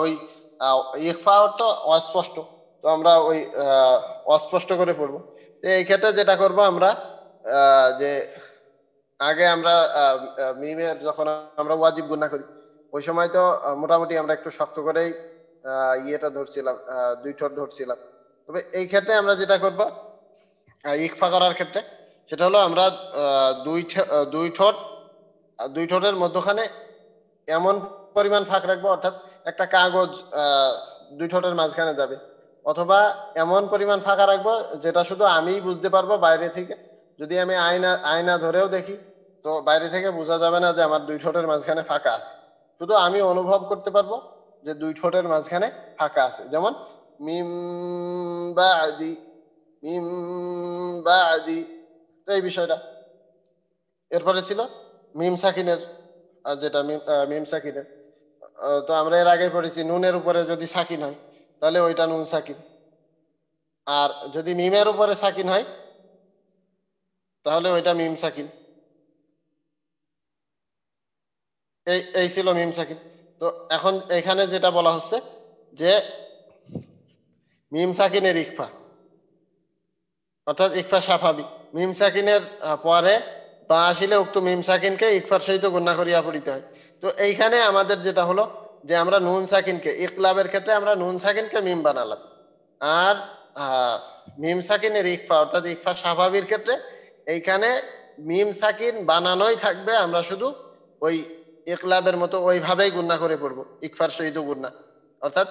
ওই ইকফা অর্থ অস্পষ্ট, তো আমরা ওই অস্পষ্ট করে পড়বো। তো এই ক্ষেত্রে যেটা করব আমরা যে আগে আমরা মিমের যখন আমরা ওয়াজিব গুন্না করি, ওই সময় তো মোটামুটি আমরা একটু শক্ত করেই ইয়েটা ধরছিলাম, দুই ঠোঁট ধরছিলাম। তবে এই ক্ষেত্রে আমরা যেটা করব ইকফা করার ক্ষেত্রে, সেটা হলো আমরা দুই ঠোঁটের মধ্যখানে এমন পরিমাণ ফাঁক রাখবো, অর্থাৎ একটা কাগজ দুই ঠোঁটের মাঝখানে যাবে, অথবা এমন পরিমাণ ফাঁকা রাখবো যেটা শুধু আমিই বুঝতে পারবো বাইরে থেকে। যদি আমি আয়না ধরেও দেখি, তো বাইরে থেকে বোঝা যাবে না যে আমার দুই ঠোঁটের মাঝখানে ফাঁকা আছে, শুধু আমি অনুভব করতে পারবো যে দুই ঠোঁটের মাঝখানে ফাঁকা আছে। যেমন মিম বাদি, মিম বাদি, তো এই বিষয়টা। এরপরে ছিল মিম সাকিনের, যেটা মিম সাকিনের তো আমরা এর আগে পড়েছি নুনের উপরে যদি সাকিন হয় তাহলে ওইটা নুন সাকিন, আর যদি মিমের উপরে সাকিন হয় তাহলে ওইটা মিম সাকিন। এই এই ছিল মিম সাকিন। তো এখন এখানে যেটা বলা হচ্ছে যে মিম সাকিনের ইকফা, অর্থাৎ ইকফা সাফাবি, মিম সাকিনের পরে বা আসিলে উক্ত মিম সাকিনকে ইকফার সহিত গুণা করিয়া পড়িতে হয়। তো এইখানে আমাদের যেটা হলো যে আমরা নুন সাকিনকে ইকলাবের ক্ষেত্রে আমরা নুন সাকিনকে মিম বানালাম, আর মিম সাকিনের ইকফা অর্থাৎ ইকফা সাফাবির ক্ষেত্রে এইখানে মিম সাকিন বানানোই থাকবে, আমরা শুধু ওই ইকলাবের মতো ওইভাবেই গুণা করে পড়বো, ইকফার সহিত গুণা। অর্থাৎ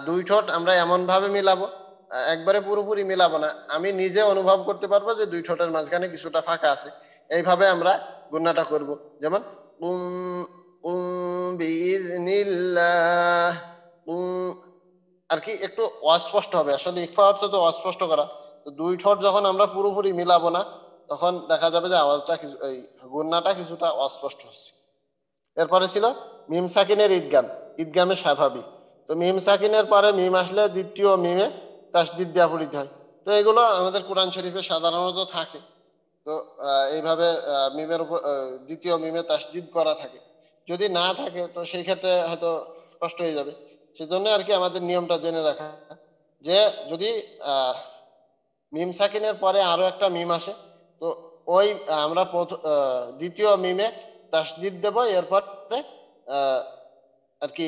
দুই ঠোঁট আমরা এমন ভাবে মিলাবো, একবারে পুরোপুরি মিলাবো না, আমি নিজে অনুভব করতে পারবো যে দুই ঠোঁটের মাঝখানে কিছুটা ফাঁকা আছে, এইভাবে আমরা গুণাটা করব। যেমন উম উম বিইذনিল্লাহ, আর কি একটু অস্পষ্ট হবে, আসলে ইকফা অর্থ তো অস্পষ্ট করা। তো দুই ঠোঁট যখন আমরা পুরোপুরি মিলাবো না তখন দেখা যাবে যে আওয়াজটা এই গুণাটা কিছুটা অস্পষ্ট হচ্ছে। এরপরে ছিল মিম সাকিনের ঈদগাম, ঈদগামে স্বাভাবিক। তো মিম সাকিনের পরে মিম আসলে দ্বিতীয় মিমে তাসদিদ দেওয়া পড়িতে হয়। তো এগুলো আমাদের কোরআন শরীফে সাধারণত থাকে। তো এইভাবে মিমের উপর দ্বিতীয় মিমে তাসদিদ করা থাকে। যদি না থাকে তো সেই ক্ষেত্রে হয়তো কষ্ট হয়ে যাবে, সেজন্য আর কি আমাদের নিয়মটা জেনে রাখা যে যদি মিম সাকিনের পরে আরো একটা মিম আসে তো ওই আমরা দ্বিতীয় মিমে তাসদিদ দেব, এরপরে আর কি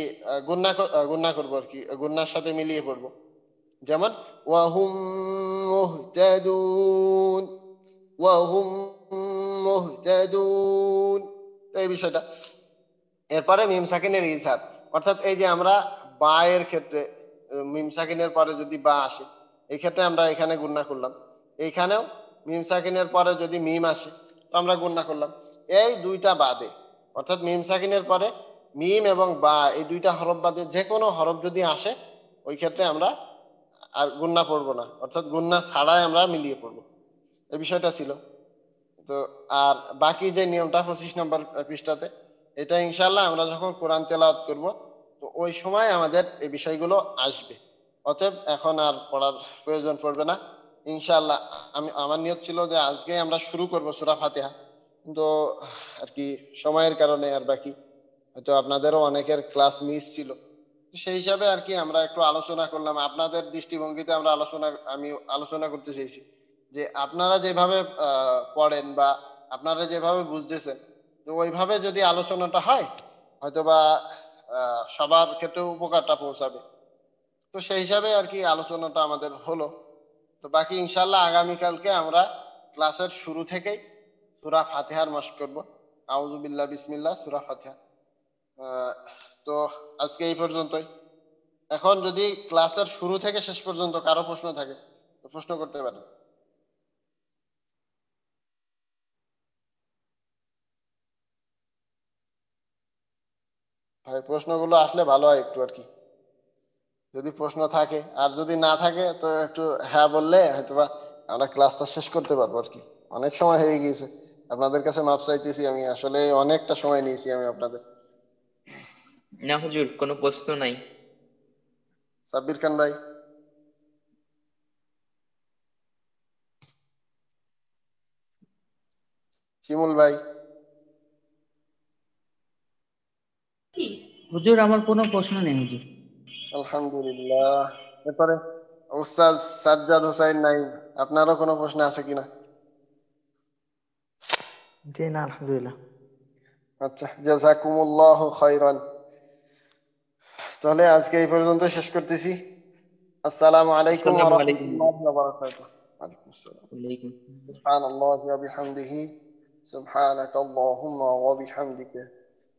গুন্না করবো আর কি, গুন্নার সাথে মিলিয়ে পড়বো। যেমন ওয়াহুম মুহতাদুন, ওয়াহুম মুহতাদুন, তো এই বিষয়টা। এরপরে মিম সাকিনের ইজহার, অর্থাৎ এই যে আমরা বা এর ক্ষেত্রে মিম সাকিনের পরে যদি বা আসে এই ক্ষেত্রে আমরা এখানে গুণনা করলাম, এইখানেও মিম সাকিনের পরে যদি মিম আসে তো আমরা গুণনা করলাম। এই দুইটা বাদে, অর্থাৎ মিম সাকিনের পরে মিম এবং বা এই দুইটা হরফ বাদে যে কোনো হরফ যদি আসে ওই ক্ষেত্রে আমরা আর গুণনা পড়বো না, অর্থাৎ গুণনা ছাড়াই আমরা মিলিয়ে পড়বো, এই বিষয়টা ছিল। তো আর বাকি যে নিয়মটা 25 নম্বর পৃষ্ঠাতে, এটা ইনশাল্লাহ আমরা যখন কোরআন তেলাওয়াত করব তো ওই সময় আমাদের এই বিষয়গুলো আসবে। অতএব এখন আর পড়ার প্রয়োজন পড়বে না ইনশাল্লাহ। আমার নিয়ত ছিল যে আজকে আমরা শুরু করব সূরা ফাতিহা, কিন্তু আর কি সময়ের কারণে আর বাকি হয়তো আপনাদেরও অনেকের ক্লাস মিস ছিল, সেই হিসাবে আর কি আমরা একটু আলোচনা করলাম আপনাদের দৃষ্টিভঙ্গিতে। আমি আলোচনা করতে চেয়েছি যে আপনারা যেভাবে পড়েন বা আপনারা যেভাবে বুঝতেছেন, তো ওইভাবে যদি আলোচনাটা হয় হয়তোবা সবার ক্ষেত্রে উপকারটা পৌঁছাবে। তো সেই হিসাবে আর কি আলোচনাটা আমাদের হলো। তো বাকি ইনশাল্লাহ আগামীকালকে আমরা ক্লাসের শুরু থেকেই সূরা ফাতিহার মশক করব। আউযু বিল্লাহ বিসমিল্লাহ সূরা ফাতিহা। আহ, তো আজকে এই পর্যন্তই। এখন যদি ক্লাসের শুরু থেকে শেষ পর্যন্ত কারো প্রশ্ন থাকে তো প্রশ্ন করতে পারেন। ভাই প্রশ্নগুলো আসলে ভালো হয় একটু আর কি, যদি প্রশ্ন থাকে, আর যদি না থাকে তো একটু হ্যাঁ বললে হয়তোবা আমরা ক্লাসটা শেষ করতে পারবো আর কি। অনেক সময় হয়ে গিয়েছে, আপনাদের কাছে মাপ চাইতেছি, আমি আসলে অনেকটা সময় নিয়েছি আমি আপনাদের। না হুজুর, কোনো প্রশ্ন নাই। সাব্বির খান ভাই, শিমুল ভাই, হুজুর আমার কোনো প্রশ্ন নেই হুজুর। আলহামদুলিল্লাহ। এরপরে উস্তাদ সাজ্জাদ হোসাইন নাইম, আপনারও কোনো প্রশ্ন আছে কিনা? জি না, আলহামদুলিল্লাহ। আচ্ছা, জাযাকুমুল্লাহু খাইরান। তাহলে আজকে এই পর্যন্ত শেষ করতেছি। আসসালামু আলাইকুম ওয়া আসসালামু আলাইকুম। রাহমাতুল্লাহি ওয়া বারাকাতুহু। ওয়ালাইকুম আসসালাম। ওয়ালাইকুম। সুবহানাল্লাহি ওয়া বিহামদিহি, সুবহানাকাল্লাহুম্মা ওয়া বিহামদিকা,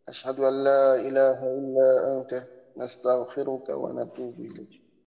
আশহাদু আল লা ইলাহা ইল্লা আনতা, নাস্তাগফিরুকা ওয়া নাতুবু ইলাইক।